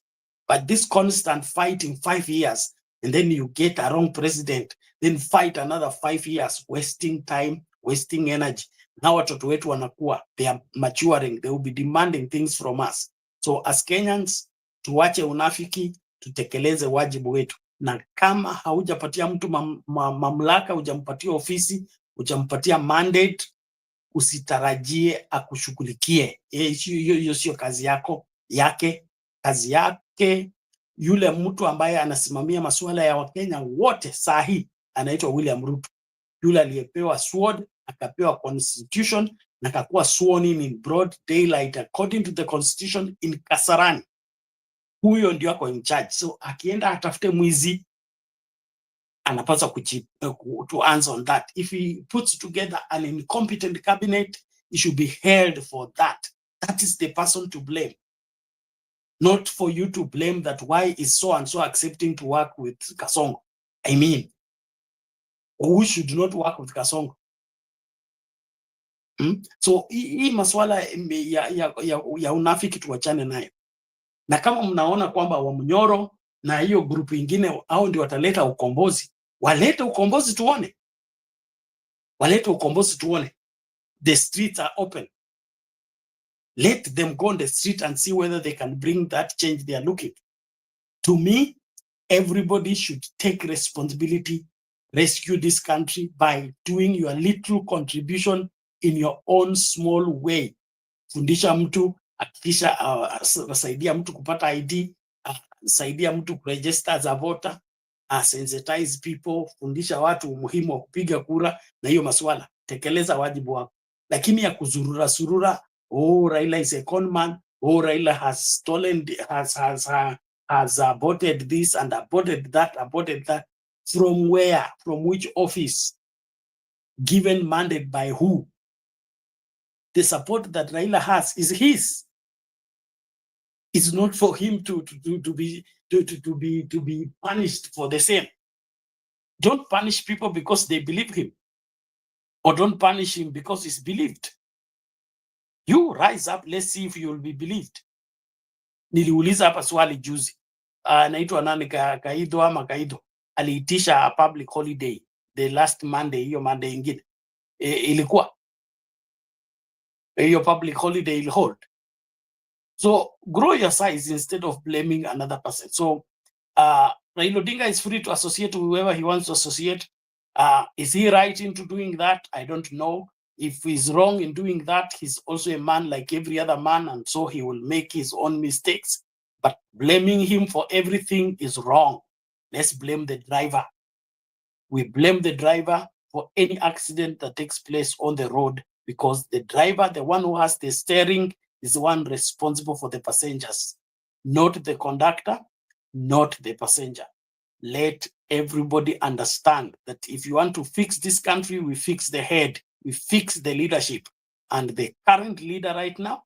But this constant fighting 5 years, and then you get a wrong president, then fight another 5 years, wasting time, wasting energy. Now watoto wetu wanakuwa, they are maturing, they will be demanding things from us. So as Kenyans, tuwache unafiki, tutekeleze wajibu wetu. Na kama haujapatia mtu mamlaka, hujampatia ofisi, hujampatia mandate, usitarajie akushughulikie. Hiyo sio kazi yake. Kazi yake yule mtu ambaye anasimamia masuala ya Wakenya wote saa hii anaitwa William Ruto. Yule aliyepewa sword, akapewa constitution na akakuwa sworn in broad daylight according to the constitution in Kasarani. Huyo ndio ako in charge. So akienda atafute mwizi, anapaswa to answer on that. If he puts together an incompetent cabinet, he should be held for that. That is the person to blame. Not for you to blame that why is so and so accepting to work with Kasongo. I mean, who should not work with Kasongo? So hii maswala ya unafiki tuwachane nayo. Na kama mnaona kwamba Wamnyoro na hiyo grupu ingine hao ndio wataleta ukombozi, walete ukombozi tuone. Walete ukombozi tuone. The streets are open. Let them go on the street and see whether they can bring that change they are looking. To me, everybody should take responsibility, rescue this country by doing your little contribution in your own small way. Fundisha mtu, hakikisha saidia mtu kupata ID, saidia mtu kuregister as a voter, sensitize people, fundisha watu umuhimu wa kupiga kura na hiyo maswala. Tekeleza wajibu wako. Lakini ya kuzurura surura, oh, Raila is a con man, oh, Raila has stolen, has aborted this and aborted that. From where? From which office? Given mandate by who? The support that Raila has is his. It's not for him to be punished for the same. Don't punish people because they believe him, or don't punish him because he's believed. You rise up, let's see if you will be believed. Niliuliza hapa swali juzi, anaitwa nani, Kaido ama Kaido, aliitisha a public holiday the last Monday, hiyo Monday ingine ilikuwa hiyo public holiday will hold. So grow your size instead of blaming another person. So Raila Odinga is free to associate with whoever he wants to associate. Is he right into doing that? I don't know. If he's wrong in doing that, he's also a man like every other man, and so he will make his own mistakes. But blaming him for everything is wrong. Let's blame the driver. We blame the driver for any accident that takes place on the road, because the driver, the one who has the steering, is the one responsible for the passengers, not the conductor, not the passenger. Let everybody understand that if you want to fix this country, we fix the head, we fix the leadership. And the current leader right now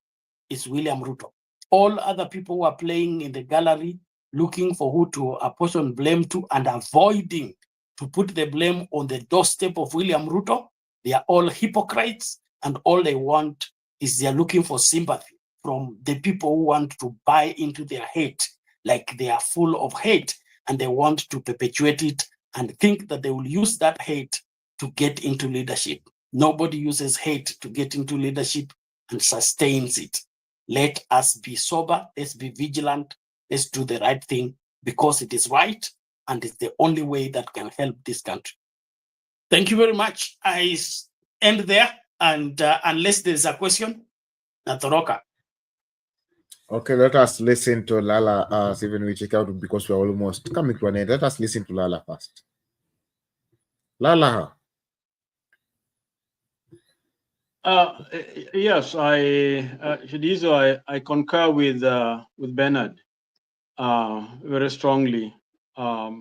is William Ruto. All other people who are playing in the gallery, looking for who to apportion blame to and avoiding to put the blame on the doorstep of William Ruto, they are all hypocrites, and all they want is they're looking for sympathy from the people who want to buy into their hate, like they are full of hate, and they want to perpetuate it and think that they will use that hate to get into leadership. Nobody uses hate to get into leadership and sustains it. Let us be sober, let's be vigilant, let's do the right thing, because it is right and it's the only way that can help this country. Thank you very much. I end there, and unless there's a question, Natoroka. Okay, let us listen to Lala, even we check out because we're almost coming to an end. Let us listen to Lala first. Lala. Yes, Shidizo, I concur with Bernard very strongly, for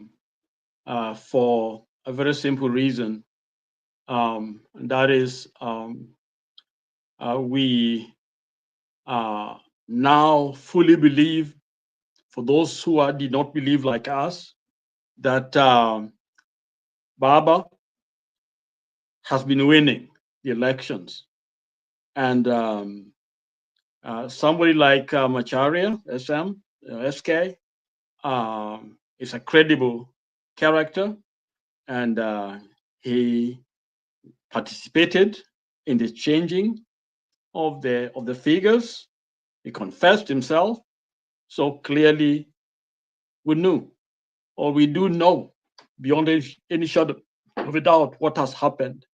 a very simple reason. And that is, we now fully believe, for those who did not believe like us, that Baba has been winning the elections. And somebody like Macharia, SK, is a credible character, and he participated in the changing of the figures. He confessed himself. So clearly we knew, or we do know beyond any shadow of a doubt what has happened.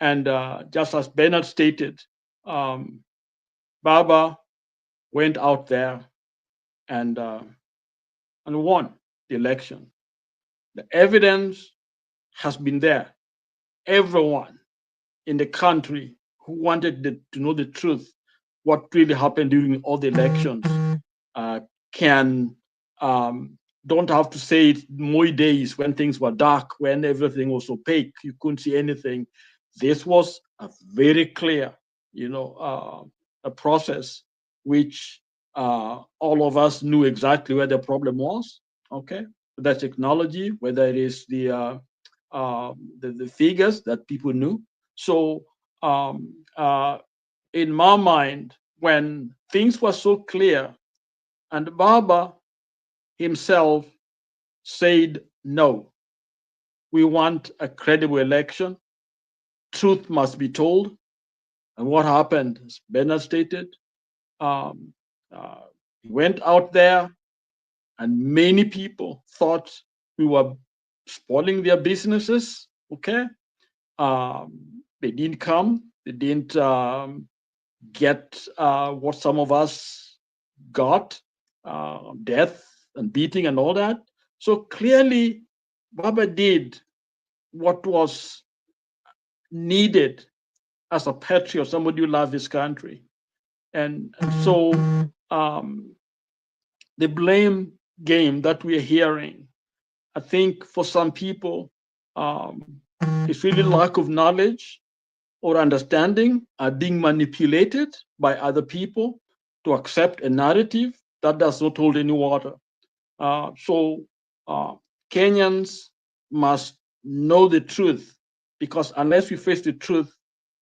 And just as Bernard stated, Baba went out there and won the election. The evidence has been there. Everyone in the country who wanted to know the truth, what really happened during all the elections, can don't have to say it Moi days when things were dark, when everything was opaque, you couldn't see anything. This was a very clear, a process which all of us knew exactly where the problem was. Okay, the technology, whether it is the figures that people knew. So in my mind, when things were so clear, and Baba himself said, no, we want a credible election. Truth must be told. And what happened, as Bernard stated, he went out there, and many people thought we were spoiling their businesses. Okay, they didn't come. They didn't get what some of us got, death and beating and all that. So clearly, Baba did what was needed as a patriot, somebody who loved his country. And so the blame game that we're hearing, I think for some people, it's really lack of knowledge or understanding, are being manipulated by other people to accept a narrative that does not hold any water. So Kenyans must know the truth, because unless we face the truth,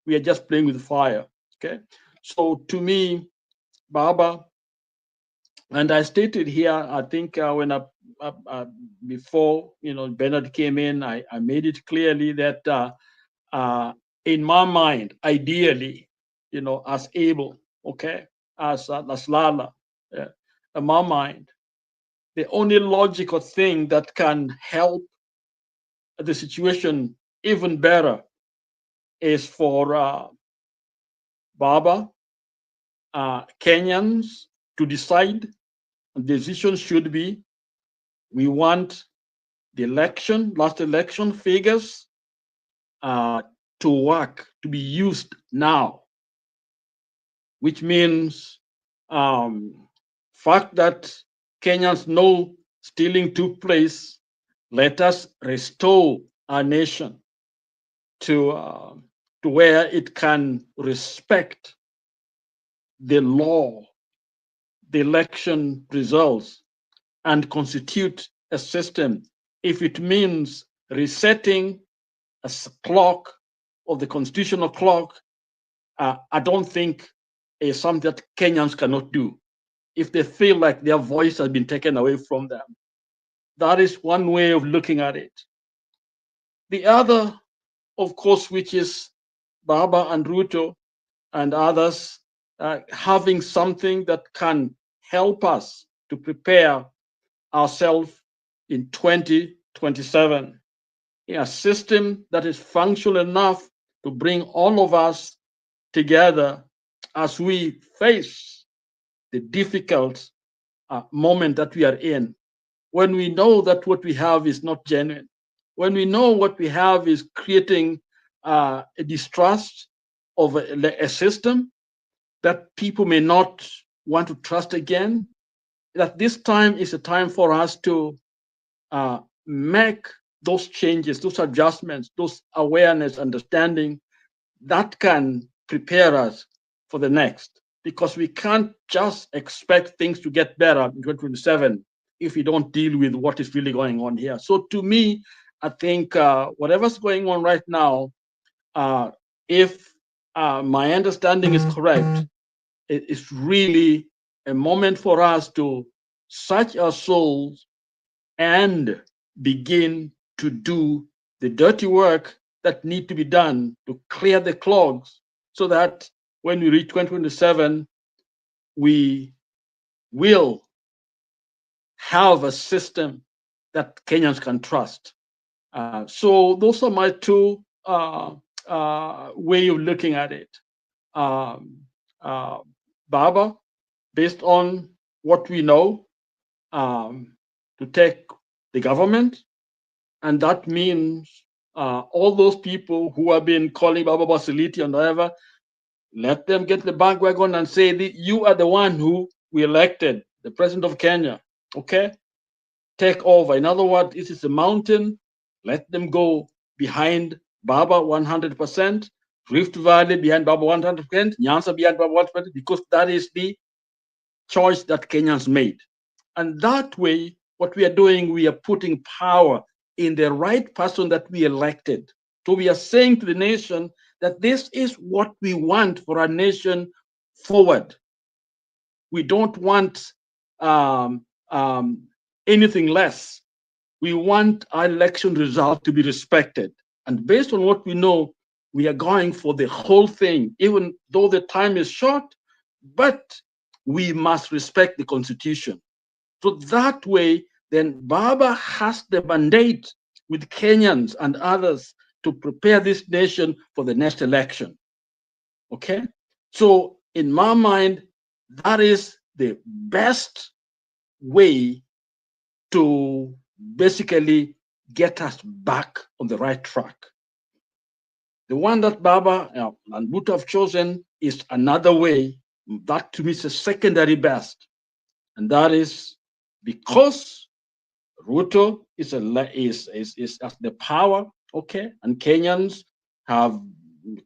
we are just playing with fire. Okay. So to me, Baba, and I stated here, I think when before Bernard came in, I made it clearly that in my mind, ideally, as able, okay, as Lala, in my mind, the only logical thing that can help the situation even better is for Baba, Kenyans to decide. The decision should be, we want the last election figures to work, to be used now, which means fact that Kenyans know stealing took place, let us restore our nation to where it can respect the law, the election results, and constitute a system. If it means resetting a clock of the constitutional clock, I don't think is something that Kenyans cannot do if they feel like their voice has been taken away from them. That is one way of looking at it. The other, of course, which is Baba and Ruto and others having something that can help us to prepare ourselves in 2027 in a system that is functional enough to bring all of us together as we face the difficult moment that we are in. When we know that what we have is not genuine, when we know what we have is creating a distrust of a system that people may not want to trust again, that this time is a time for us to make those changes, those adjustments, those awareness, understanding that can prepare us for the next. Because we can't just expect things to get better in 2027 if we don't deal with what is really going on here. So to me, I think whatever's going on right now, if my understanding is correct, it is really a moment for us to search our souls and begin to do the dirty work that need to be done to clear the clogs, so that when we reach 2027, we will have a system that Kenyans can trust. So those are my two way of looking at it. Baba, based on what we know, to take the government, and that means all those people who have been calling Baba Basiliti and whatever, let them get the bandwagon and say, you are the one who we elected, the president of Kenya, okay? Take over. In other words, this is a mountain. Let them go behind Baba 100%, Rift Valley behind Baba 100%, Nyanza behind Baba 100%, because that is the choice that Kenyans made. And that way, what we are doing, we are putting power in the right person that we elected. So we are saying to the nation that this is what we want for our nation forward. We don't want anything less. We want our election result to be respected. And based on what we know, we are going for the whole thing, even though the time is short, but we must respect the Constitution. So that way, then Baba has the mandate with Kenyans and others to prepare this nation for the next election. Okay? So in my mind, that is the best way to basically get us back on the right track. The one that Baba and Ruto have chosen is another way That to me is a secondary best. And that is because Ruto is at the power, okay, and Kenyans have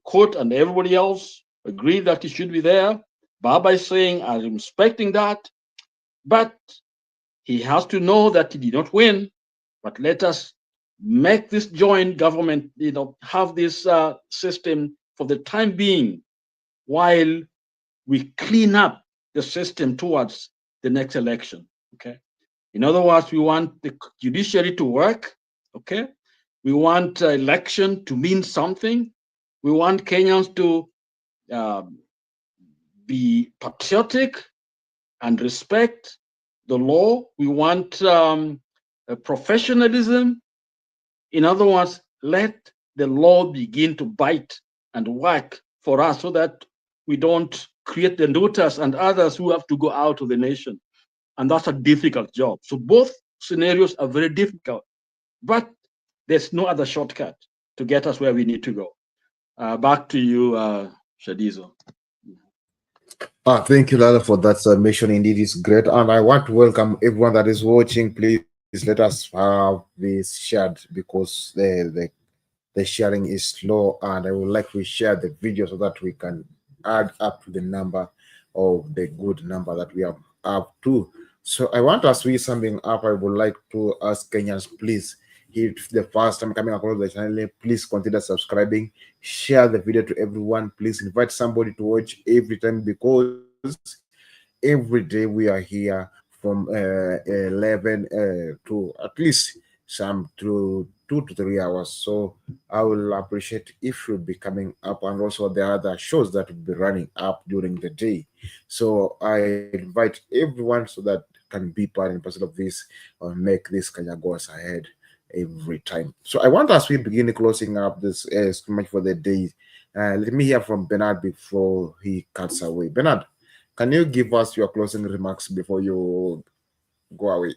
court and everybody else agree that he should be there. Baba is saying, I'm respecting that, but he has to know that he did not win. But let us make this joint government, have this system for the time being, while we clean up the system towards the next election. Okay. In other words, we want the judiciary to work. Okay. We want election to mean something. We want Kenyans to be patriotic and respect the law. We want professionalism. In other words, let the law begin to bite and work for us so that we don't create the looters and others who have to go out of the nation. And that's a difficult job. So both scenarios are very difficult, but there's no other shortcut to get us where we need to go. Back to you, Shadizo. Thank you, Lala, for that submission. Indeed, it's great. And I want to welcome everyone that is watching. Please let us have this shared because the sharing is slow, and I would like to share the video so that we can add up to the number of the good number that we have up to. So I want to switch something up. I would like to ask Kenyans, please, if the first time coming across the channel, please consider subscribing, share the video to everyone. Please invite somebody to watch every time, because every day we are here from 11 to at least some to 2 to 3 hours. So I will appreciate if you'll be coming up, and also the other shows that will be running up during the day. So I invite everyone so that can be part and parcel of this or make this Kenya goes ahead every time. So I want, as we begin closing up this much for the day, let me hear from Bernard before he cuts away. Bernard, can you give us your closing remarks before you go away?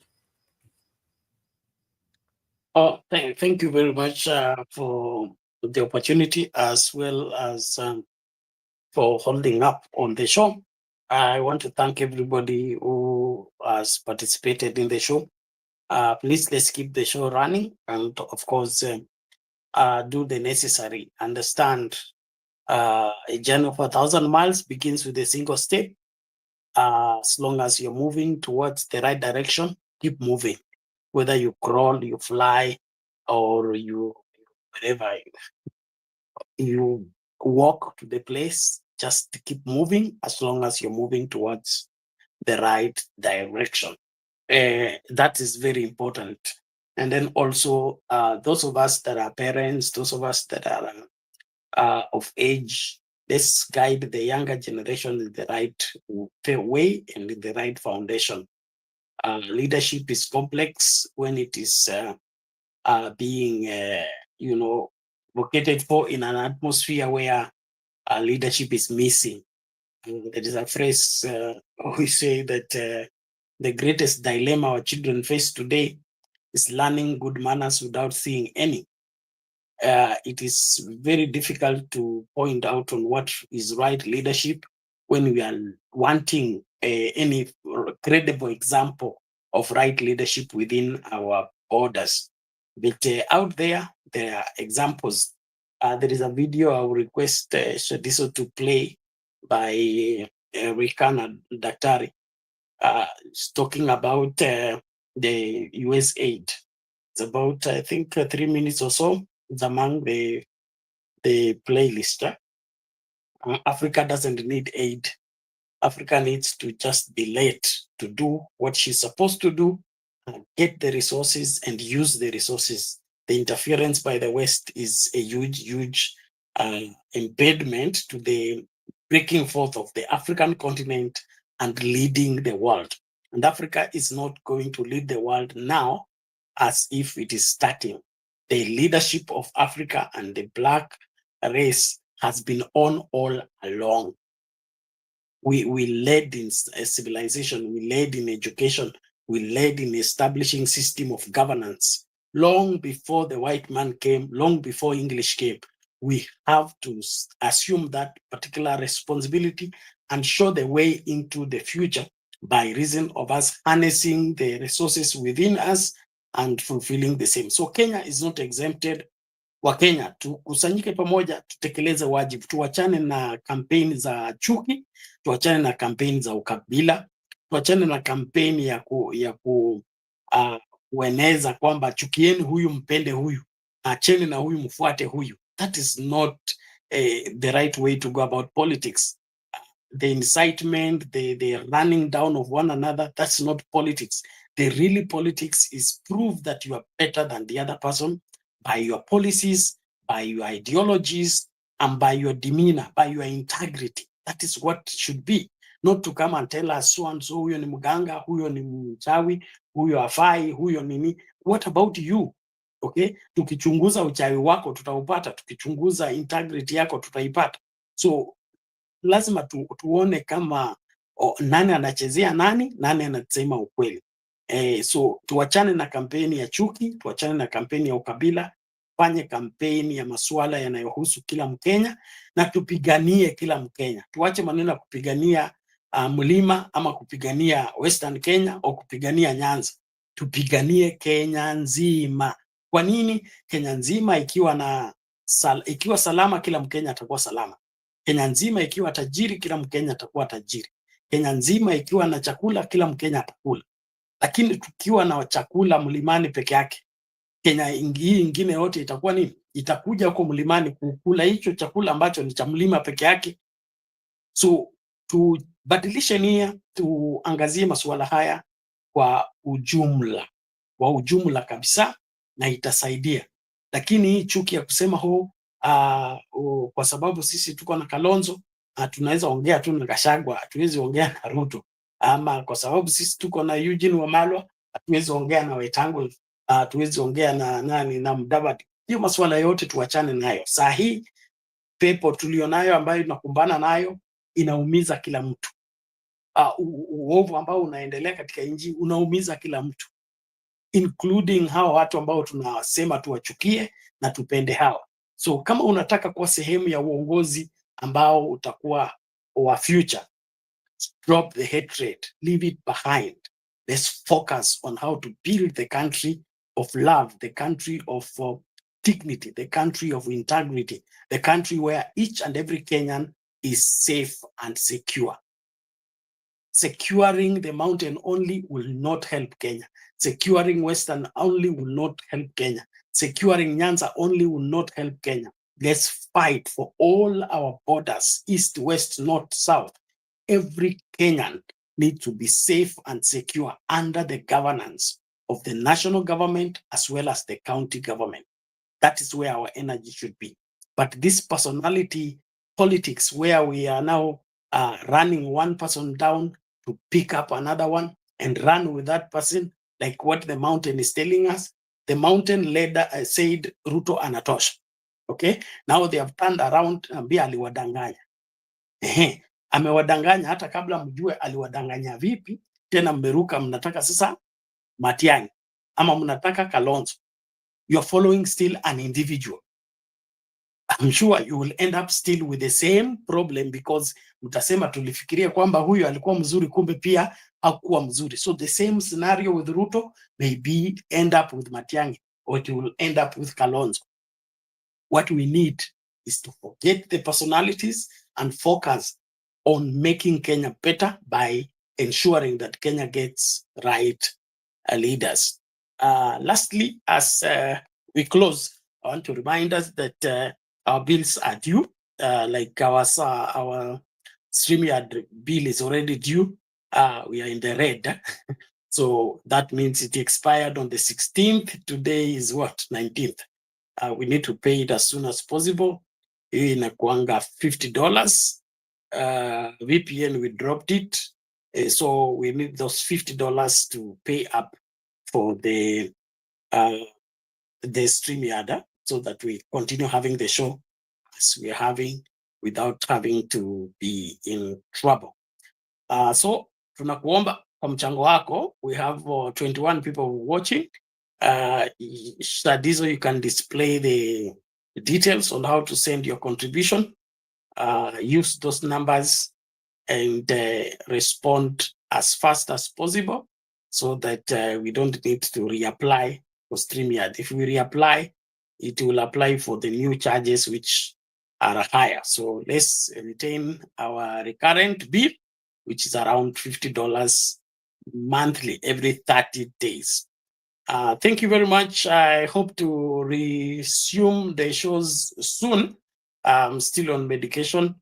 Thank you very much for the opportunity, as well as for holding up on the show. I want to thank everybody who has participated in the show. Please, let's keep the show running, and of course, do the necessary. Understand a journey of 1,000 miles begins with a single step. As long as you're moving towards the right direction, keep moving. Whether you crawl, you fly, or wherever you walk to the place, just keep moving as long as you're moving towards the right direction. That is very important. And then also, those of us that are parents, those of us that are of age, let's guide the younger generation in the right way and in the right foundation. Leadership is complex when it is being, located for in an atmosphere where leadership is missing. There is a phrase we say that the greatest dilemma our children face today is learning good manners without seeing any. It is very difficult to point out on what is right leadership when we are wanting any credible example of right leadership within our borders. But out there are examples. There is a video I will request Shadiso to play by Rikana Daktari. It's talking about the US aid. It's about, I think, 3 minutes or so. It's among the playlist. Africa doesn't need aid. Africa needs to just be led to do what she's supposed to do, get the resources and use the resources. The interference by the West is a huge impediment to the breaking forth of the African continent and leading the world. And Africa is not going to lead the world now as if it is starting. The leadership of Africa and the Black race has been on all along. We led in civilization, we led in education, we led in establishing system of governance. Long before the white man came, long before English came, we have to assume that particular responsibility and show the way into the future by reason of us harnessing the resources within us and fulfilling the same. So Kenya is not exempted. Wa Kenya tukusanyike pamoja, tutekeleze wajibu, tuachane na kampeni za chuki, tuachane na kampeni za ukabila, tuachane na kampeni ya kueneza kwamba chukieni huyu mpende huyu, acheni na huyu mfuate huyu. That is not the right way to go about politics. The incitement, the running down of one another, that's not politics. The really politics is prove that you are better than the other person by your policies, by your ideologies, and by your demeanor, by your integrity. That is what should be. Not to come and tell us so and so, huyo ni mganga, huyo ni mchawi, huyo hafai, huyo nini. What about you? Okay? Tukichunguza uchawi wako tutaupata, tukichunguza integrity yako tutaipata. So lazima tuone kama nani anachezea nani anasema ukweli. So tuachane na kampeni ya chuki, tuachane na kampeni ya ukabila, fanye kampeni ya masuala yanayohusu kila Mkenya na tupiganie kila Mkenya. Tuache maneno ya kupigania mlima ama kupigania Western Kenya au kupigania Nyanza. Tupiganie Kenya nzima. Kwa nini? Kenya nzima ikiwa salama, kila Mkenya atakuwa salama. Kenya nzima ikiwa tajiri, kila Mkenya atakuwa tajiri. Kenya nzima ikiwa na chakula, kila Mkenya atakula. Lakini tukiwa na chakula mlimani peke yake, Kenya hii ingine yote itakuwa nini? Itakuja huko mlimani kukula hicho chakula ambacho ni cha mlima peke yake. So tubadilishe nia, tuangazie masuala haya kwa ujumla kabisa, na itasaidia. Lakini hii chuki ya kusema kwa sababu sisi tuko na Kalonzo tunaweza ongea tu na Gachagua, hatuwezi ongea na Ruto, ama kwa sababu sisi tuko na Eugene Wamalwa hatuwezi ongea na Wetangula, hatuwezi ongea na Mudavadi. Hiyo masuala yote tuachane nayo. Saa hii pepo tulionayo ambayo tunakumbana nayo inaumiza kila mtu. Uovu ambao unaendelea katika nchi unaumiza kila mtu, including hawa watu ambao tunasema tuwachukie na tupende hawa. So kama unataka kuwa sehemu ya uongozi ambao utakuwa wa future, drop the hatred, leave it behind. Let's focus on how to build the country of love, the country of dignity, the country of integrity, the country where each and every Kenyan is safe and secure. Securing the mountain only will not help Kenya. Securing Western only will not help Kenya. Securing Nyanza only will not help Kenya. Let's fight for all our borders, east, west, north, south. Every Kenyan needs to be safe and secure under the governance of the national government as well as the county government. That is where our energy should be. But this personality politics, where we are now running one person down to pick up another one and run with that person, like what the mountain is telling us. The mountain leader said Ruto anatosha. Okay, now they have turned around and be aliwadanganya. Amewadanganya hata kabla mjue aliwadanganya vipi. Tena mmeruka mnataka sasa Matiang'i ama mnataka Kalonzo. You're following still an individual. I'm sure you will end up still with the same problem, because mtasema tulifikiria kwamba huyu alikuwa mzuri, kumbe pia hakuwa mzuri. So the same scenario with Ruto may end up with Matiang'i, or it will end up with Kalonzo. What we need is to forget the personalities and focus on making Kenya better by ensuring that Kenya gets right leaders. Lastly, as we close, I want to remind us that our bills are due. Like our StreamYard bill is already due. We are in the red. So that means it expired on the 16th. Today is what? 19th. We need to pay it as soon as possible. Inakuanga $50. VPN, we dropped it. So we need those $50 to pay up for the StreamYard, so that we continue having the show as we're having without having to be in trouble. So tunakuomba kwa mchango wako. We have 21 people watching. Shadizo, you can display the details on how to send your contribution. Use those numbers and respond as fast as possible so that we don't need to reapply for StreamYard. If we reapply, it will apply for the new charges which are higher. So let's retain our recurrent bill, which is around $50 monthly every 30 days. Thank you very much. I hope to resume the shows soon. I'm still on medication.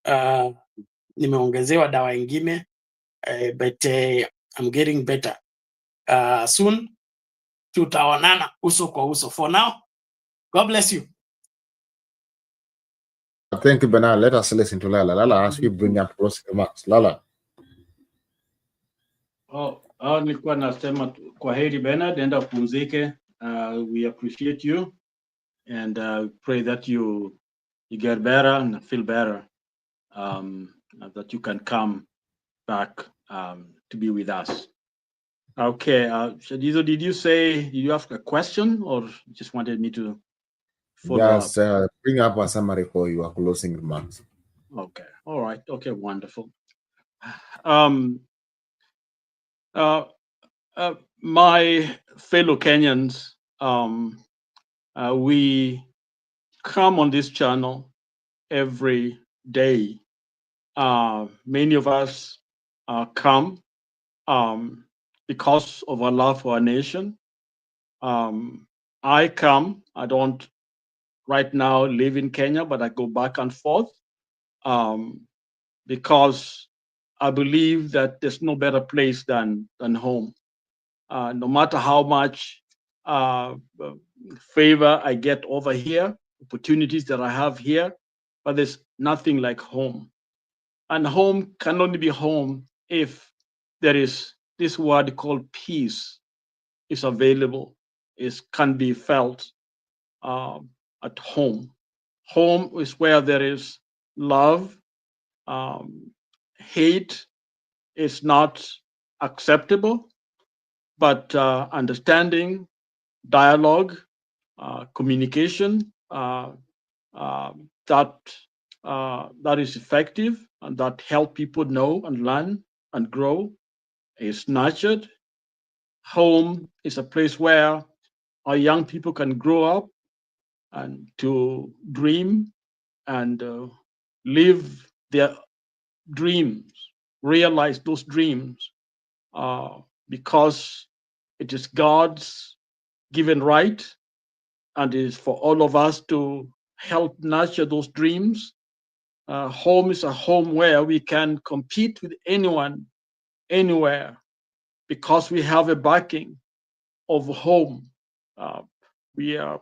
Nimeongezewa dawa ingine, but I'm getting better. Soon tutaonana uso kwa uso. For now, God bless you. Thank you, Bernard. Let us listen to Lala. Lala, as we bring up closing remarks. Lala. Nilikuwa nasema kwa heri Bernard, enda upumzike. We appreciate you and pray that you get better and feel better, that you can come back to be with us. Okay, Shadizo, did you ask a question or just wanted me to follow up? Yes, bring up a summary for your closing remarks. Okay, all right, okay, wonderful. My fellow Kenyans, we come on this channel every day. Many of us come because of our love for our nation. I don't right now live in Kenya, but I go back and forth because I believe that there's no better place than home. No matter how much favor I get over here, opportunities that I have here, but there's nothing like home. And home can only be home if there is this word called peace is available, can be felt at home. Home is where there is love. Hate is not acceptable, but understanding, dialogue, communication, that is effective and that help people know and learn and grow is nurtured. Home is a place where our young people can grow up and to dream and live their dreams, realize those dreams, because it is God's given right and it is for all of us to help nurture those dreams. Home is a home where we can compete with anyone, anywhere, because we have a backing of home. We are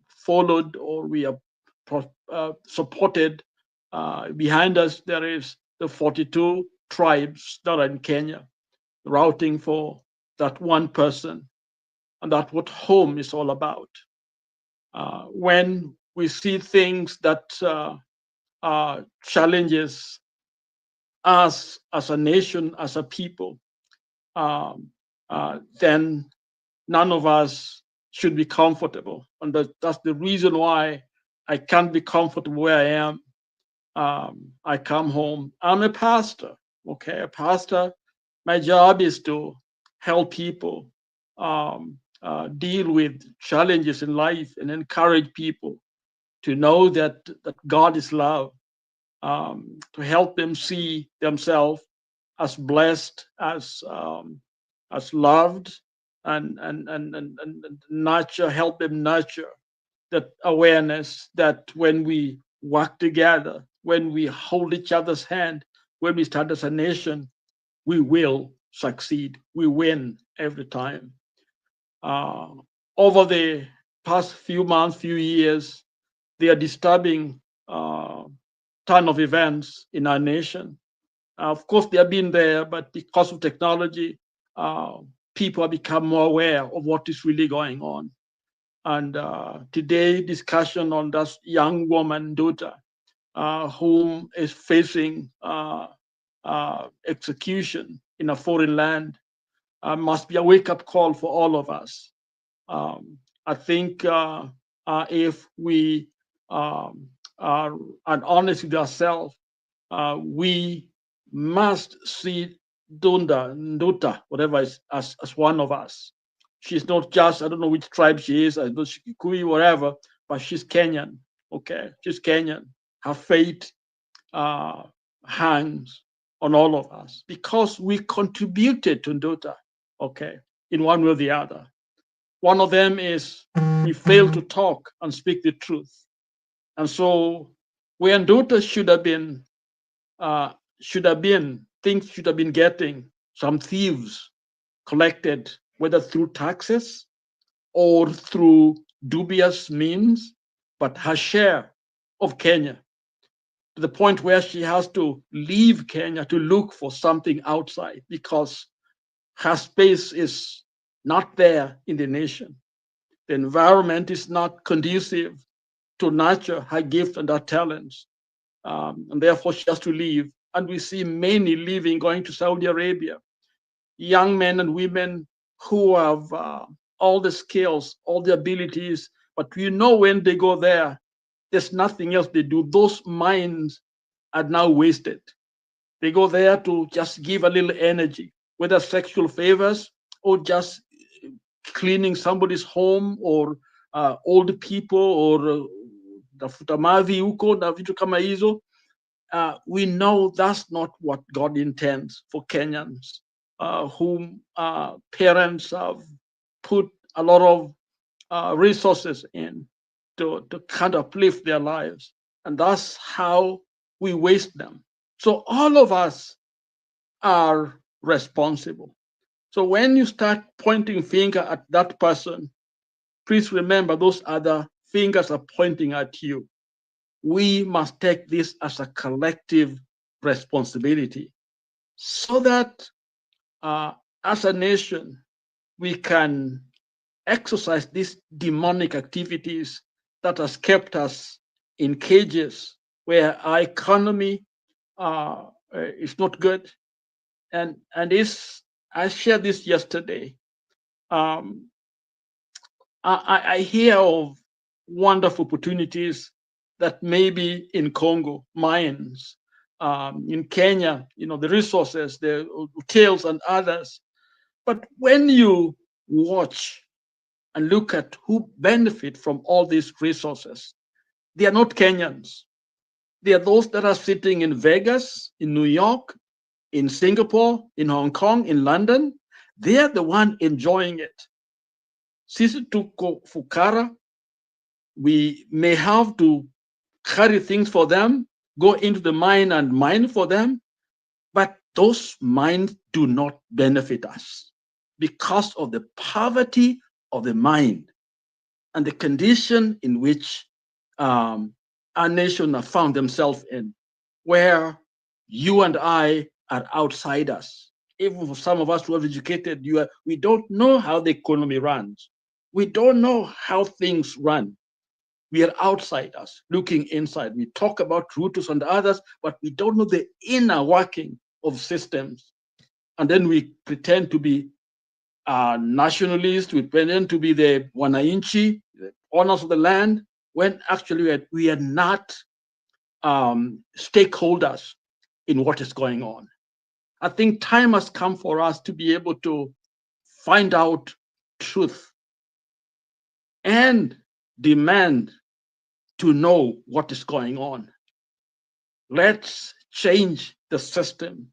followed or we are supported. Behind us, there is the 42 tribes that are in Kenya, routing for that one person. And that's what home is all about. When we see things that challenges us as a nation, as a people, then none of us should be comfortable. And that's the reason why I can't be comfortable where I am. I come home. I'm a pastor, okay? A pastor, my job is to help people deal with challenges in life and encourage people to know that God is love, to help them see themselves as blessed, as loved, and nurture, help them nurture that awareness that when we work together, when we hold each other's hand, when we stand as a nation, we will succeed. We win every time. Over the past few months, few years, there are disturbing ton of events in our nation. Of course, they have been there, but because of technology, people have become more aware of what is really going on. And today, discussion on that young woman, daughter, whom is facing execution in a foreign land, must be a wake-up call for all of us. I think if we are honest with ourselves, we must see Nduta, whatever, as one of us. She's not just, I don't know which tribe she is, I don't know, Kikuyu, whatever, but she's Kenyan. Okay, she's Kenyan. Her fate hangs on all of us because we contributed to Nduta, okay, in one way or the other. One of them is we failed to talk and speak the truth. And so where Nduta should have been, things should have been getting some thieves collected, whether through taxes or through dubious means, but her share of Kenya, to the point where she has to leave Kenya to look for something outside because her space is not there in the nation. The environment is not conducive to nurture her gift and her talents. And therefore she has to leave. And we see many leaving, going to Saudi Arabia, young men and women who have all the skills, all the abilities, but we know when they go there, there's nothing else they do. Those minds are now wasted. They go there to just give a little energy, whether sexual favors or just cleaning somebody's home or old people or tafuta mavi huko na vitu kama hizo. We know that's not what God intends for Kenyans, whom parents have put a lot of resources in to kind of uplift their lives. And that's how we waste them. So all of us are responsible. So when you start pointing finger at that person, please remember those other fingers are pointing at you. We must take this as a collective responsibility so that as a nation, we can exercise these demonic activities that has kept us in cages where our economy is not good. And I shared this yesterday. I hear of wonderful opportunities that may be in Congo, mines, in Kenya, the resources, the hotels and others. But when you watch and look at who benefit from all these resources, they are not Kenyans. They are those that are sitting in Vegas, in New York, in Singapore, in Hong Kong, in London. They are the one enjoying it. Sisi tuko fukara. We may have to carry things for them, go into the mine and mine for them, but those mines do not benefit us because of the poverty of the mine and the condition in which our nation have found themselves in, where you and I are outsiders. Even for some of us who have educated, we don't know how the economy runs. We don't know how things run. We are outsiders looking inside. We talk about Rutus and others, but we don't know the inner working of systems. And then we pretend to be nationalists, we pretend to be the wananchi, the owners of the land, when actually we are not stakeholders in what is going on. I think time has come for us to be able to find out truth and demand to know what is going on. Let's change the system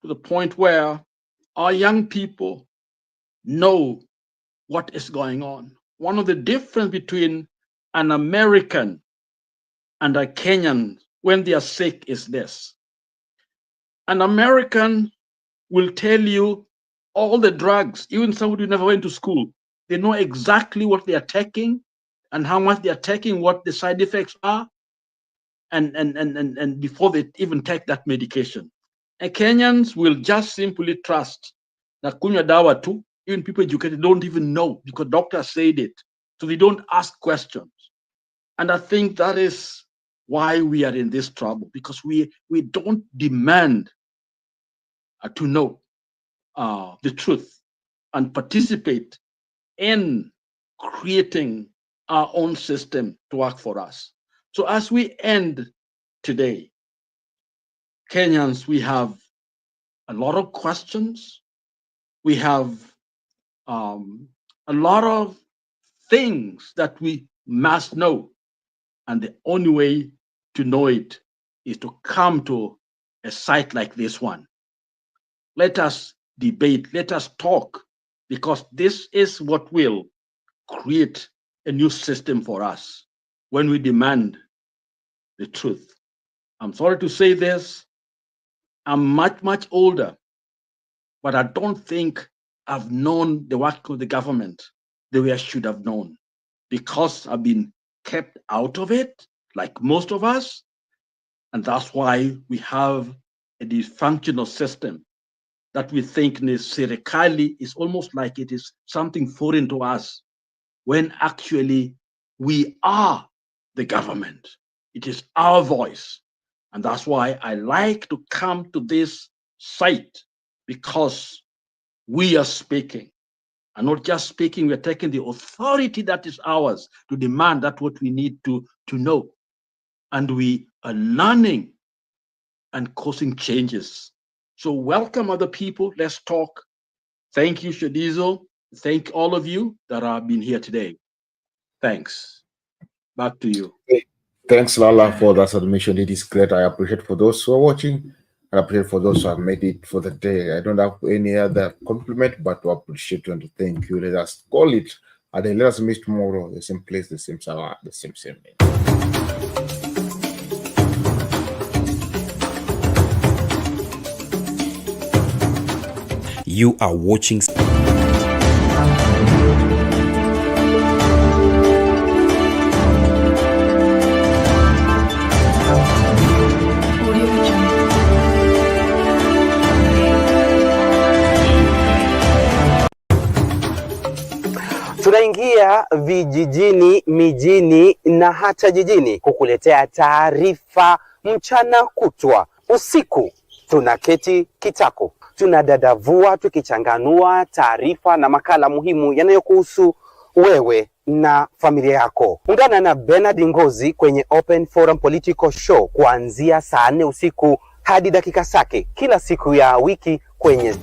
to the point where our young people know what is going on. One of the difference between an American and a Kenyan when they are sick is this. An American will tell you all the drugs, even somebody who never went to school. They know exactly what they are taking and how much they are taking, what the side effects are, and before they even take that medication. And Kenyans will just simply trust na kunywa dawa tu. Even people educated don't even know because doctors said it. So they don't ask questions. And I think that is why we are in this trouble, because we don't demand to know the truth and participate in creating our own system to work for us. So as we end today, Kenyans, we have a lot of questions. We have a lot of things that we must know. And the only way to know it is to come to a site like this one. Let us debate, let us talk, because this is what will create a new system for us when we demand the truth. I'm sorry to say this, I'm much older, but I don't think I've known the work of the government the way I should have known, because I've been kept out of it, like most of us, and that's why we have a dysfunctional system that we think serikali is almost like it is something foreign to us, when actually we are the government. It is our voice. And that's why I like to come to this site, because we are speaking. And not just speaking, we're taking the authority that is ours to demand that what we need to know. And we are learning and causing changes. So welcome other people, let's talk. Thank you, Shadizo. Thank all of you that have been here today. Thanks. Back to you. Thanks, Lala, for that submission. It is great. I appreciate for those who are watching. I appreciate for those who have made it for the day. I don't have any other compliment, but to appreciate you and to thank you. Let us call it, and then let us meet tomorrow, the same place, the same hour, the same day. You are watching Tunaingia vijijini, mijini na hata jijini kukuletea taarifa mchana kutwa. Usiku tunaketi kitako, tunadadavua tukichanganua taarifa na makala muhimu yanayokuhusu wewe na familia yako. Ungana na Bernard Ngozi kwenye Open Forum Political Show kuanzia saa 4 usiku hadi dakika zake kila siku ya wiki kwenye